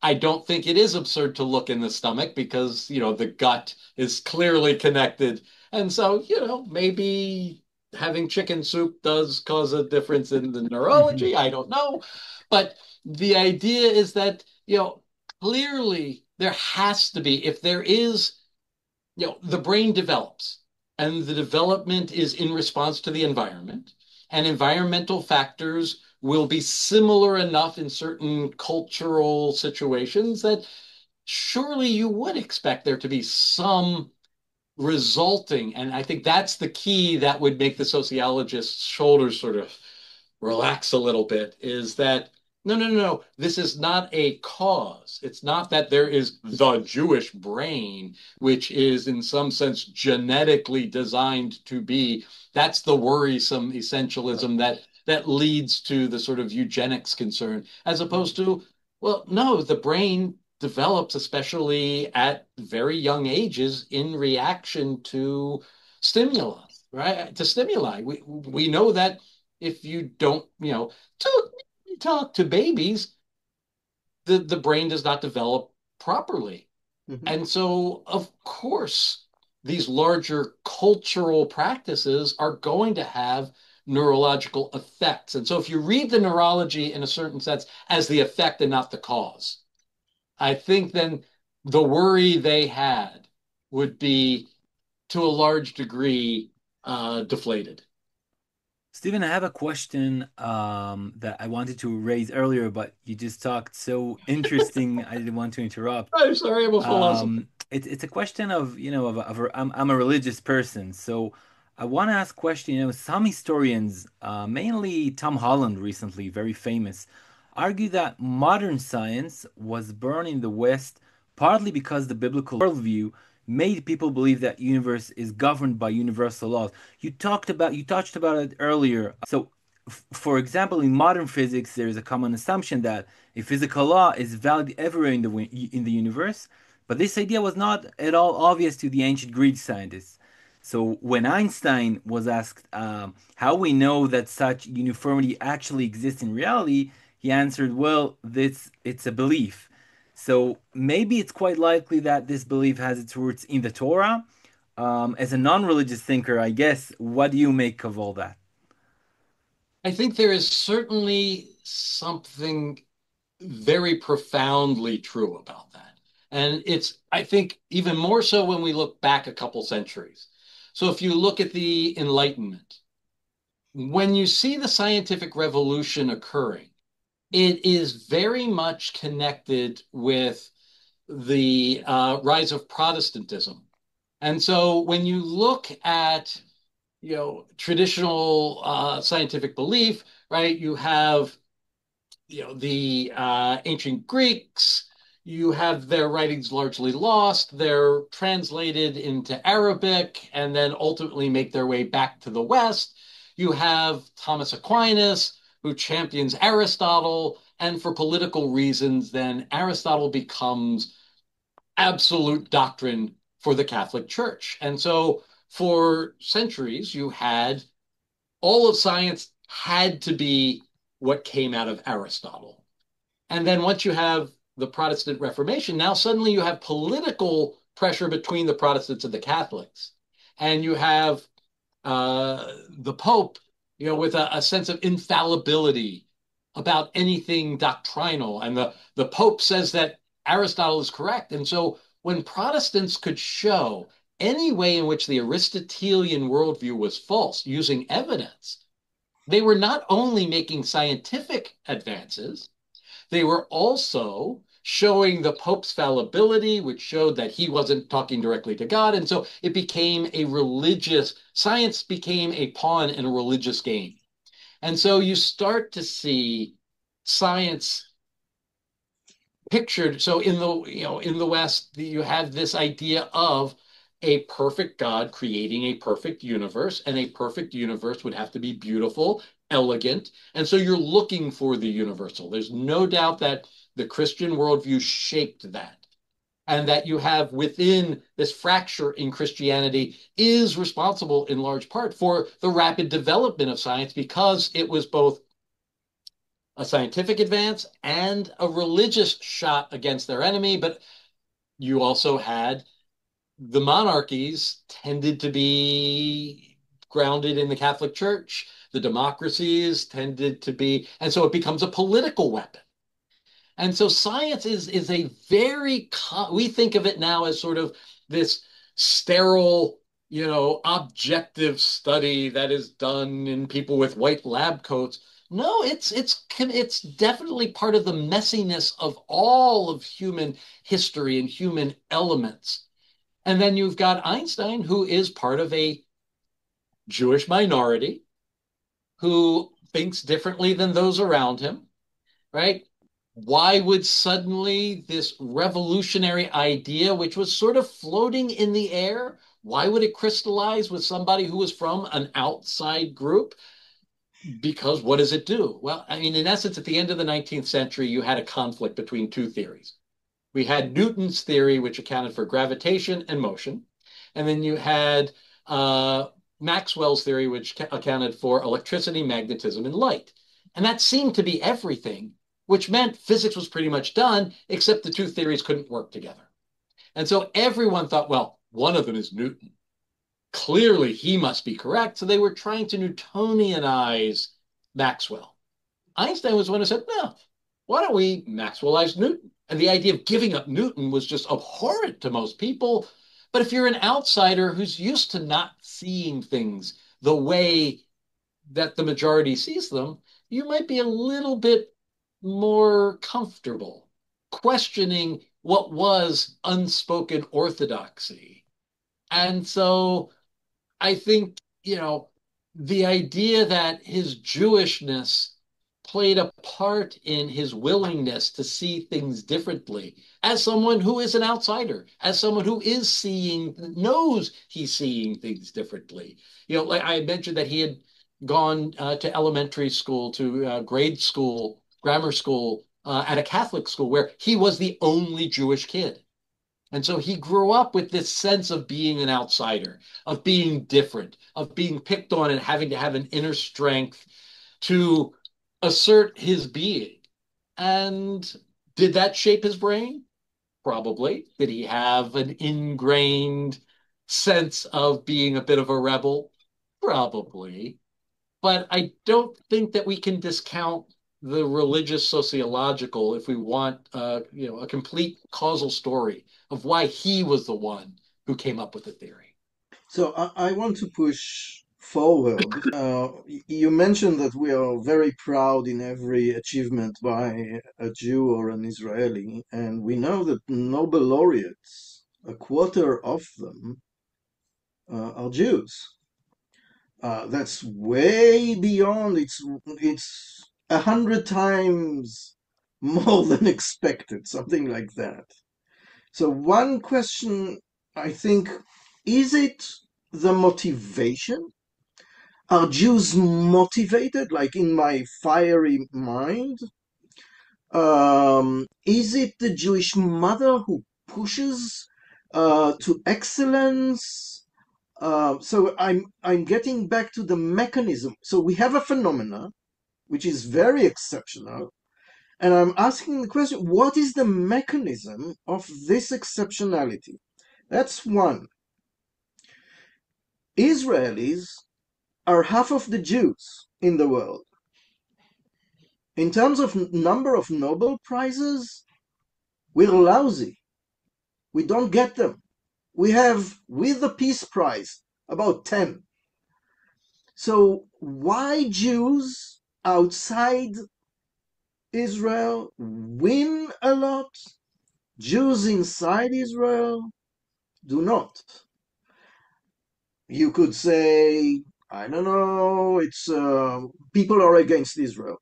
I don't think it is absurd to look in the stomach because, the gut is clearly connected. And so, maybe having chicken soup does cause a difference in the neurology. I don't know. But the idea is that, clearly there has to be, if there is, the brain develops and the development is in response to the environment, and environmental factors will be similar enough in certain cultural situations that surely you would expect there to be some resulting. And I think that's the key that would make the sociologist's shoulders sort of relax a little bit, is that no, no, no, no. This is not a cause. It's not that there is the Jewish brain, which is in some sense genetically designed to be. That's the worrisome essentialism that leads to the sort of eugenics concern, as opposed to, well, no, the brain develops, especially at very young ages, in reaction to stimuli, right? To stimuli. We know that if you don't, talk to babies, the brain does not develop properly. Mhm. And so, of course, these larger cultural practices are going to have neurological effects. And so, if you read the neurology in a certain sense as the effect and not the cause, I think then the worry they had would be to a large degree deflated. Stephen, I have a question that I wanted to raise earlier, but you just talked so interesting. I didn't want to interrupt. I'm sorry, I'm a philosopher. It's a question of, I'm a religious person, so I want to ask a question. Some historians, mainly Tom Holland recently, very famous, argue that modern science was born in the West partly because the biblical worldview made people believe that universe is governed by universal laws. You touched about it earlier. So, for example, in modern physics, there is a common assumption that a physical law is valid everywhere in the universe, but this idea was not at all obvious to the ancient Greek scientists. So when Einstein was asked how we know that such uniformity actually exists in reality, he answered, "Well, this it's a belief." So maybe it's quite likely that this belief has its roots in the Torah. As a non-religious thinker, I guess, what do you make of all that? I think there is certainly something very profoundly true about that. And it's, I think, even more so when we look back a couple centuries. So if you look at the Enlightenment, when you see the scientific revolution occurring, it is very much connected with the rise of Protestantism. And so when you look at, traditional scientific belief, right, you have, the ancient Greeks, you have their writings largely lost. They're translated into Arabic and then ultimately make their way back to the West. You have Thomas Aquinas, who champions Aristotle. And for political reasons, then Aristotle becomes absolute doctrine for the Catholic Church. And so for centuries, you had all of science had to be what came out of Aristotle. And then once you have the Protestant Reformation, now suddenly you have political pressure between the Protestants and the Catholics. And you have the Pope, with a sense of infallibility about anything doctrinal. And the Pope says that Aristotle is correct. And so when Protestants could show any way in which the Aristotelian worldview was false using evidence, they were not only making scientific advances, they were also showing the Pope's fallibility, which showed that he wasn't talking directly to God. And so it became science became a pawn in a religious game. And so you start to see science pictured. So in the West, you have this idea of a perfect God creating a perfect universe, and a perfect universe would have to be beautiful, elegant. And so you're looking for the universal. There's no doubt that the Christian worldview shaped that. And that you have within this fracture in Christianity is responsible in large part for the rapid development of science, because it was both a scientific advance and a religious shot against their enemy. But you also had the monarchies tended to be grounded in the Catholic Church. The democracies tended to be, and so it becomes a political weapon. And so science is a we think of it now as sort of this sterile, objective study that is done in people with white lab coats. No, it's definitely part of the messiness of all of human history and human elements. And then you've got Einstein, who is part of a Jewish minority who thinks differently than those around him, right? Why would suddenly this revolutionary idea, which was sort of floating in the air, why would it crystallize with somebody who was from an outside group? Because what does it do? Well, I mean, in essence, at the end of the 19th century, you had a conflict between two theories. We had Newton's theory, which accounted for gravitation and motion. And then you had Maxwell's theory, which accounted for electricity, magnetism, and light. And that seemed to be everything, which meant physics was pretty much done, except the two theories couldn't work together. And so everyone thought, well, one of them is Newton. Clearly, he must be correct. So they were trying to Newtonianize Maxwell. Einstein was the one who said, no, why don't we Maxwellize Newton? And the idea of giving up Newton was just abhorrent to most people. But if you're an outsider who's used to not seeing things the way that the majority sees them, you might be a little bit more comfortable questioning what was unspoken orthodoxy. And so I think, the idea that his Jewishness played a part in his willingness to see things differently as someone who is an outsider, as someone who knows he's seeing things differently. Like I mentioned that he had gone to elementary school, to grade school, grammar school, at a Catholic school where he was the only Jewish kid. And so he grew up with this sense of being an outsider, of being different, of being picked on and having to have an inner strength to assert his being. And did that shape his brain? Probably. Did he have an ingrained sense of being a bit of a rebel? Probably. But I don't think that we can discount the religious sociological if we want a complete causal story of why he was the one who came up with the theory. So I want to push forward. You mentioned that we are very proud in every achievement by a Jew or an Israeli, and we know that Nobel laureates, a quarter of them, are Jews. That's way beyond. It's 100 times more than expected, something like that. So one question, I think, is it the motivation? Are Jews motivated, like in my fiery mind? Is it the Jewish mother who pushes to excellence? So I'm getting back to the mechanism. So we have a phenomena which is very exceptional, and I'm asking the question: what is the mechanism of this exceptionality? That's one. Israelis are half of the Jews in the world. In terms of number of Nobel Prizes, we're lousy. We don't get them. We have, with the Peace Prize, about 10. So why Jews outside Israel win a lot? Jews inside Israel do not. You could say, I don't know, it's people are against Israel.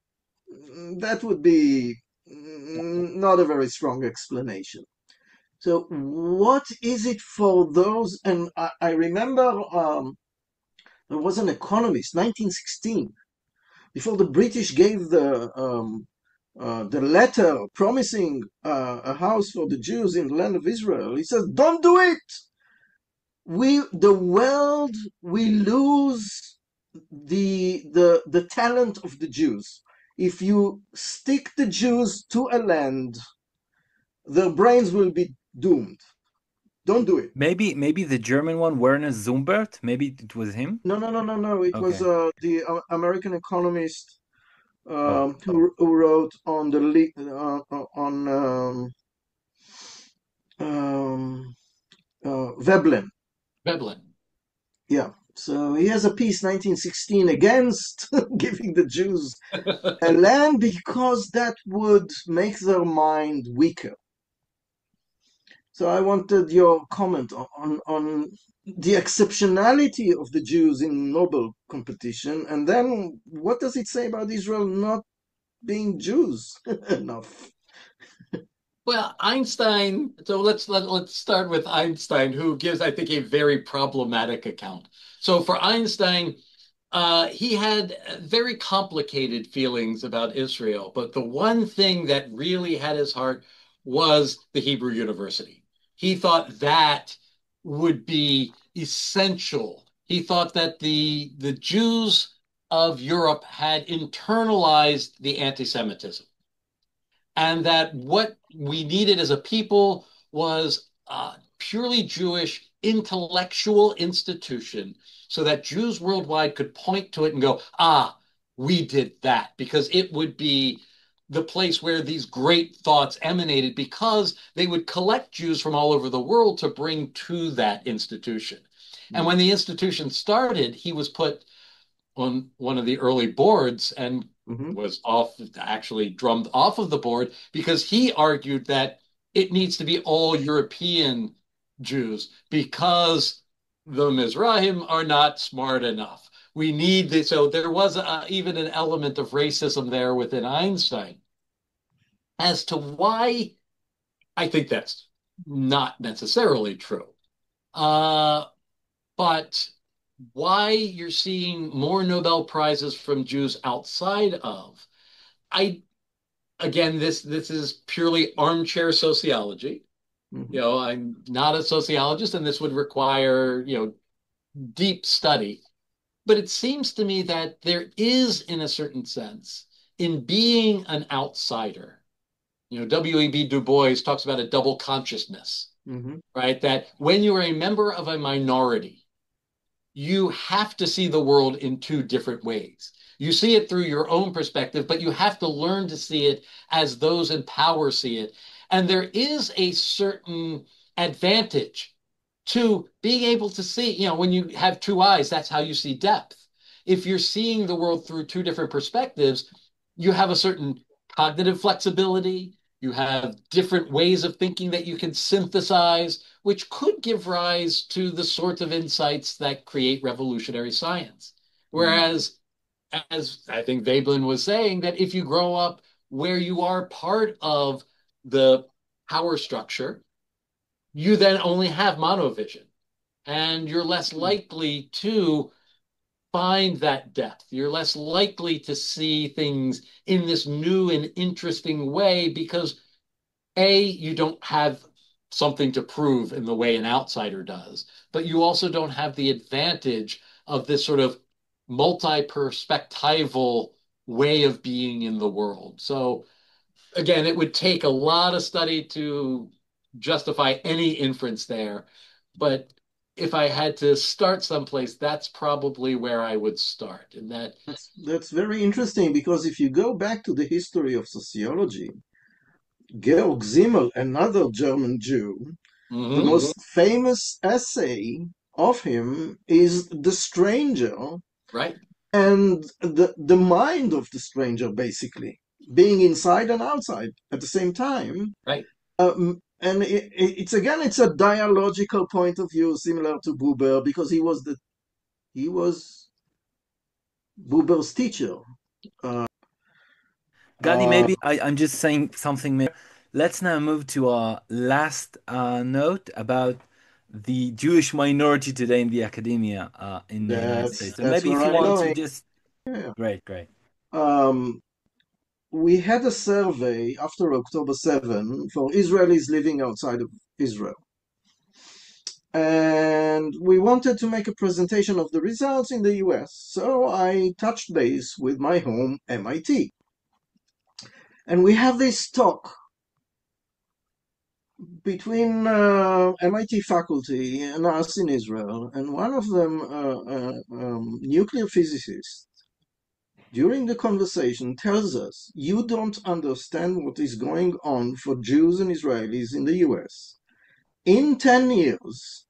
That would be not a very strong explanation. So what is it for those? And I remember there was an economist, 1916, before the British gave the letter promising a house for the Jews in the land of Israel. He says, "Don't do it. The world will lose the talent of the Jews. If you stick the Jews to a land, their brains will be doomed. Don't do it." Maybe the German one, Werner Zumbert. Maybe it was him. No. It was Okay. the American economist Oh, who wrote on the on Veblen. Veblen. Yeah. So he has a piece, 1916, against giving the Jews a land because that would make their mind weaker. So I wanted your comment on the exceptionality of the Jews in Nobel competition, and then what does it say about Israel not being Jews enough? Well, Einstein, so let's start with Einstein, who gives, I think, a very problematic account. So for Einstein, he had very complicated feelings about Israel, but the one thing that really had his heart was the Hebrew University. He thought that would be essential. He thought that the Jews of Europe had internalized the anti-Semitism, and that what we needed as a people was a purely Jewish intellectual institution so that Jews worldwide could point to it and go, ah, we did that, because it would be the place where these great thoughts emanated, because they would collect Jews from all over the world to bring to that institution. And when the institution started, he was put on one of the early boards and Mm-hmm. was actually drummed off of the board, because he argued that it needs to be all European Jews because the Mizrahim are not smart enough. We need this. So there was even an element of racism there within Einstein. As to why, I think that's not necessarily true. But why you're seeing more Nobel Prizes from Jews outside of, I again, this is purely armchair sociology. Mm-hmm. I'm not a sociologist, and this would require, deep study. But it seems to me that there is, in a certain sense, in being an outsider. W.E.B. Du Bois talks about a double consciousness, Mm-hmm. right? That when you are a member of a minority, you have to see the world in two different ways. You see it through your own perspective, but you have to learn to see it as those in power see it. And there is a certain advantage to being able to see, when you have two eyes, that's how you see depth. If you're seeing the world through two different perspectives, you have a certain cognitive flexibility. You have different ways of thinking that you can synthesize, which could give rise to the sorts of insights that create revolutionary science. Whereas, as I think Veblen was saying, that if you grow up where you are part of the power structure, you then only have monovision, and you're less likely to find that depth. You're less likely to see things in this new and interesting way because A, you don't have something to prove in the way an outsider does, but you also don't have the advantage of this sort of multi-perspectival way of being in the world. So again, it would take a lot of study to justify any inference there. But if I had to start someplace, that's probably where I would start. And that's very interesting, because if you go back to the history of sociology, Georg Simmel, another German Jew, the most famous essay of him is The Stranger, right, and the mind of the stranger, basically being inside and outside at the same time. right. And it's a dialogical point of view similar to Buber, because he was Buber's teacher. Gadi, maybe I'm just saying something. Let's now move to our last note about the Jewish minority today in the academia in the United States. And That's maybe if where you I'm want to going. just... Yeah. Great, great. We had a survey after October 7 for Israelis living outside of Israel. And we wanted to make a presentation of the results in the US. So I touched base with my home MIT. And we have this talk between MIT faculty and us in Israel. And one of them, nuclear physicist, during the conversation tells us, you don't understand what is going on for Jews and Israelis in the US. In 10 years,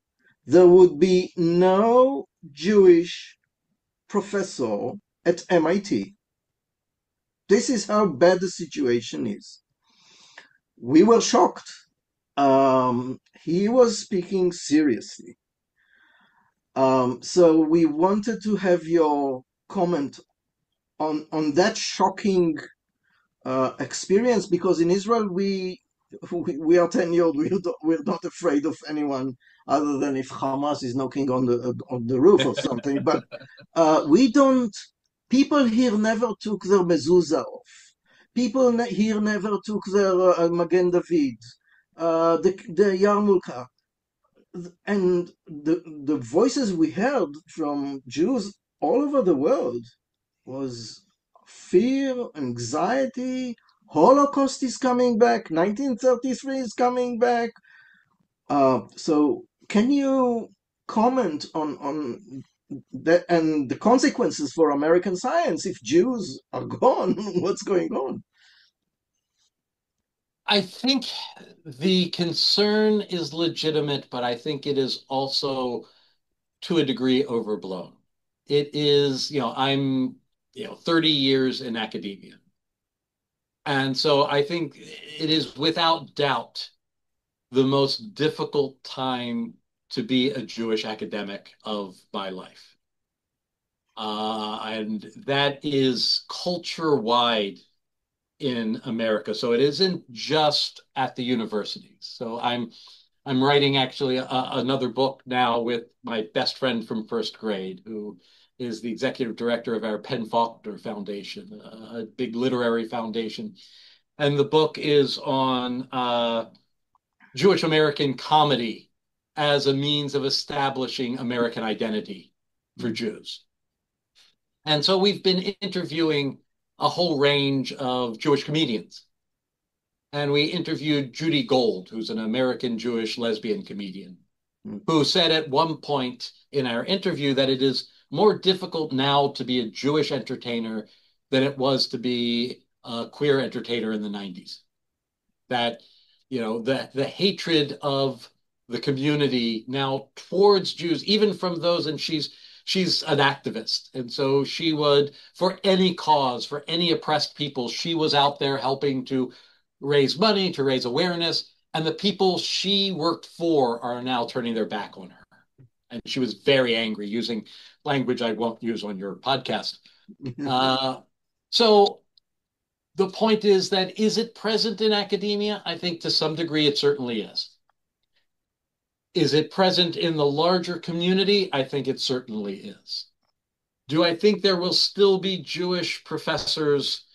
there would be no Jewish professor at MIT. This is how bad the situation is. We were shocked. He was speaking seriously. So we wanted to have your comment on that shocking experience, because in Israel we are tenured. We're not afraid of anyone other than if Hamas is knocking on the roof or something. But we don't. People here never took their mezuzah off. People here never took their Magen David, the yarmulke, and the voices we heard from Jews all over the world was fear, anxiety. Holocaust is coming back. 1933 is coming back. So can you comment on that and the consequences for American science if Jews are gone? What's going on? I think the concern is legitimate, but I think it is also, to a degree, overblown. It is, I'm, 30 years in academia. And so I think it is without doubt the most difficult time to be a Jewish academic of my life. And that is culture-wide in America. So it isn't just at the universities. So I'm writing actually another book now with my best friend from first grade, who is the executive director of our Penn Faulkner Foundation, a big literary foundation. And the book is on Jewish American comedy as a means of establishing American identity for Jews. And so we've been interviewing a whole range of Jewish comedians. And we interviewed Judy Gold, who's an American Jewish lesbian comedian, who said at one point in our interview that it is more difficult now to be a Jewish entertainer than it was to be a queer entertainer in the 90s. That, the hatred of the community now towards Jews, even from those, and she's an activist. And so she would, for any cause, for any oppressed people, she was out there helping to raise money, to raise awareness. And the people she worked for are now turning their back on her. And she was very angry, using language I won't use on your podcast. So the point is that, is it present in academia? I think to some degree it certainly is. Is it present in the larger community? I think it certainly is. Do I think there will still be Jewish professors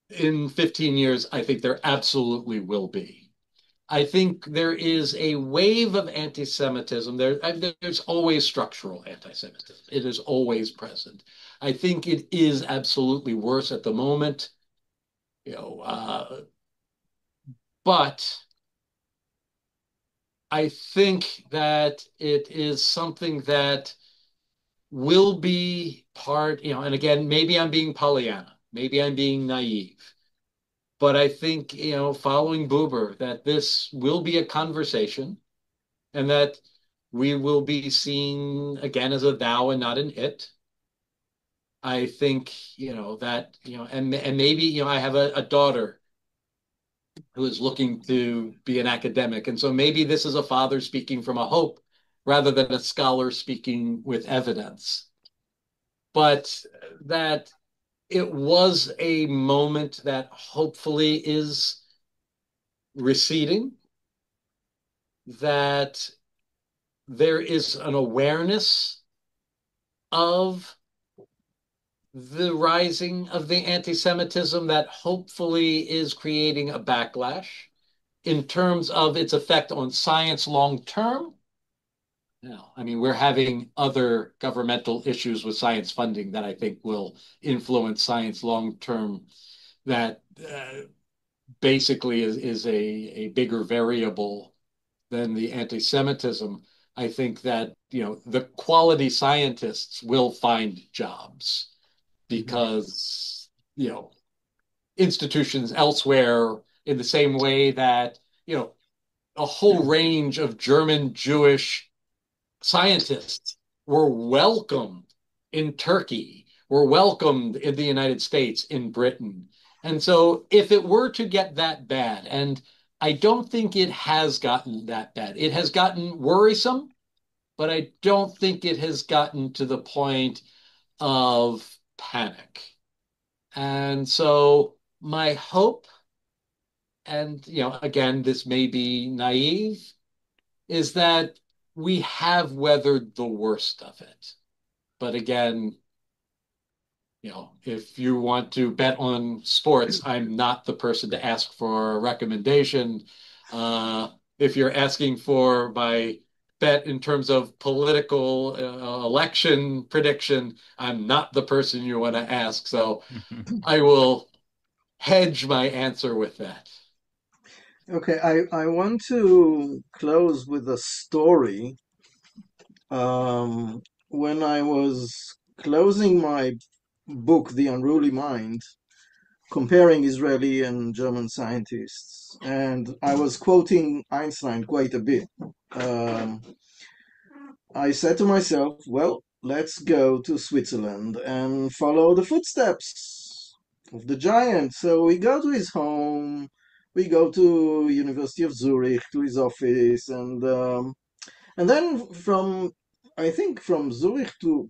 in 15 years? I think there absolutely will be. I think there is a wave of anti-Semitism. There's always structural anti-Semitism. It is always present. I think it is absolutely worse at the moment, but I think that it is something that will be part, and again, maybe I'm being Pollyanna, maybe I'm being naive, but I think, following Buber, that this will be a conversation and that we will be seen again as a thou and not an it. I think, that, and maybe, I have a daughter who is looking to be an academic. And so maybe this is a father speaking from a hope rather than a scholar speaking with evidence. But that it was a moment that hopefully is receding, that there is an awareness of the rising of the anti-Semitism that hopefully is creating a backlash in terms of its effect on science long term. I mean, we're having other governmental issues with science funding that I think will influence science long term, that basically is a bigger variable than the anti-Semitism. I think that, the quality scientists will find jobs because, institutions elsewhere, in the same way that, a whole range of German Jewish scientists were welcomed in Turkey, were welcomed in the United States, in Britain. And so if it were to get that bad, and I don't think it has gotten that bad, it has gotten worrisome, but I don't think it has gotten to the point of panic. And so my hope, and again, this may be naive, is that we have weathered the worst of it. But again, if you want to bet on sports, I'm not the person to ask for a recommendation. If you're asking for my bet in terms of political election prediction, I'm not the person you want to ask. So I will hedge my answer with that. Okay, I want to close with a story. When I was closing my book, The Unruly Mind, comparing Israeli and German scientists, and I was quoting Einstein quite a bit, I said to myself, well, let's go to Switzerland and follow the footsteps of the giant. So we go to his home, we go to University of Zurich, to his office, and then I think from Zurich to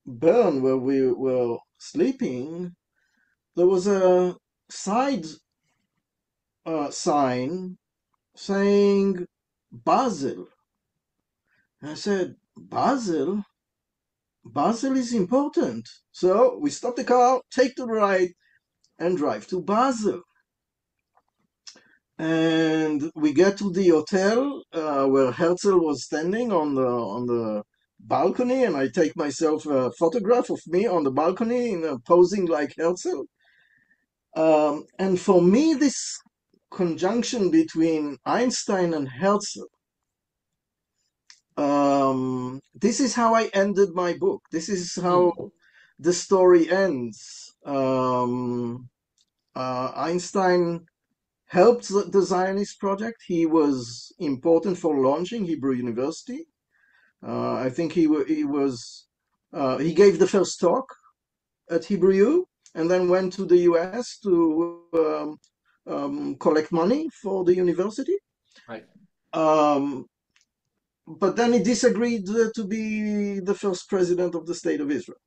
Bern, where we were sleeping, there was a side sign saying Basel. And I said, Basel? Basel is important. So we stop the car, take to the right, and drive to Basel. And we get to the hotel where Herzl was standing on the balcony, and I take myself a photograph of me on the balcony, posing like Herzl. And for me, this conjunction between Einstein and Herzl, this is how I ended my book. This is how the story ends. Einstein helped the Zionist project. He was important for launching Hebrew University. I think he gave the first talk at Hebrew U, and then went to the US to collect money for the university. Right. But then he disagreed to be the first president of the state of Israel.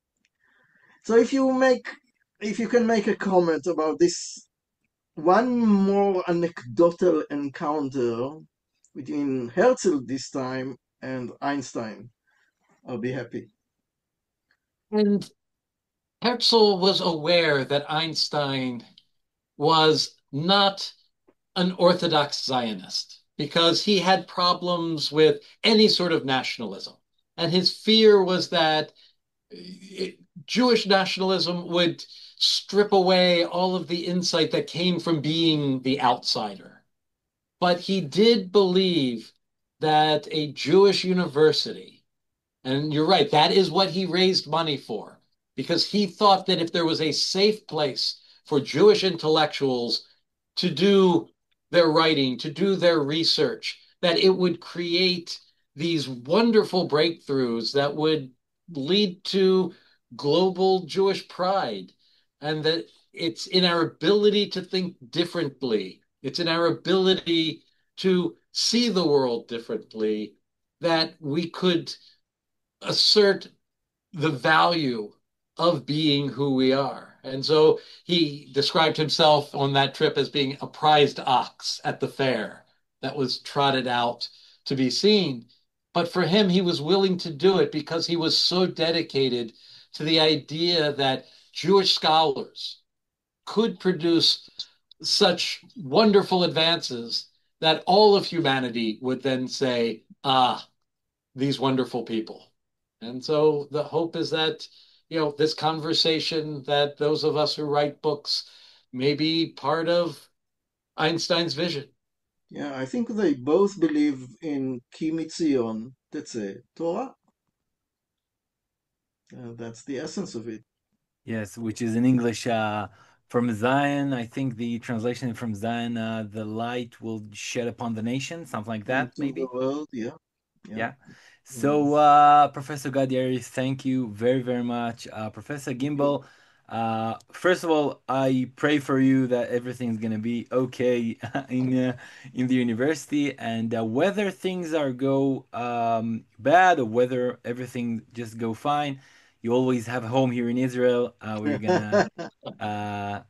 So if you can make a comment about this one more anecdotal encounter between Herzl this time and Einstein, I'll be happy. And Herzl was aware that Einstein was not an Orthodox Zionist because he had problems with any sort of nationalism. And his fear was that Jewish nationalism would strip away all of the insight that came from being the outsider. But he did believe that a Jewish university, and you're right, that is what he raised money for, because he thought that if there was a safe place for Jewish intellectuals to do their writing, to do their research, that it would create these wonderful breakthroughs that would lead to global Jewish pride, and that it's in our ability to think differently, it's in our ability to see the world differently that we could assert the value of being who we are. And so he described himself on that trip as being a prized ox at the fair that was trotted out to be seen. But for him, he was willing to do it because he was so dedicated to the idea that Jewish scholars could produce such wonderful advances that all of humanity would then say, ah, these wonderful people. And so the hope is that, this conversation, that those of us who write books may be part of Einstein's vision. Yeah, I think they both believe in Ki Mitzion Tetzeh Torah. That's the essence of it. Yes, which is in English, from Zion. I think the translation from Zion, the light will shed upon the nation, something like that, Into the maybe. world, yeah, yeah. Yeah. Mm. So, Professor Gadieri, thank you very, very much. Professor Gimbel, first of all, I pray for you that everything's gonna be okay in the university, and whether things are go bad or whether everything just go fine, you always have a home here in Israel. We're gonna uh,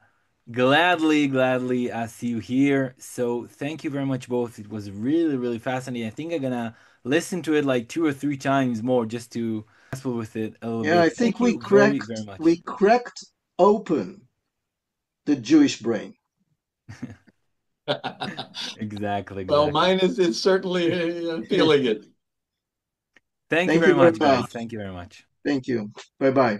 gladly see you here. So thank you very much both. It was really, really fascinating. I think I'm gonna listen to it like 2 or 3 times more just to grasp with it a little Yeah, I bit. think Thank you very, very much. we cracked open the Jewish brain. Exactly, Well, exactly. mine is certainly feeling it. Thank you Thank very you very much, guys. much. Thank you very much. Thank you. Bye bye.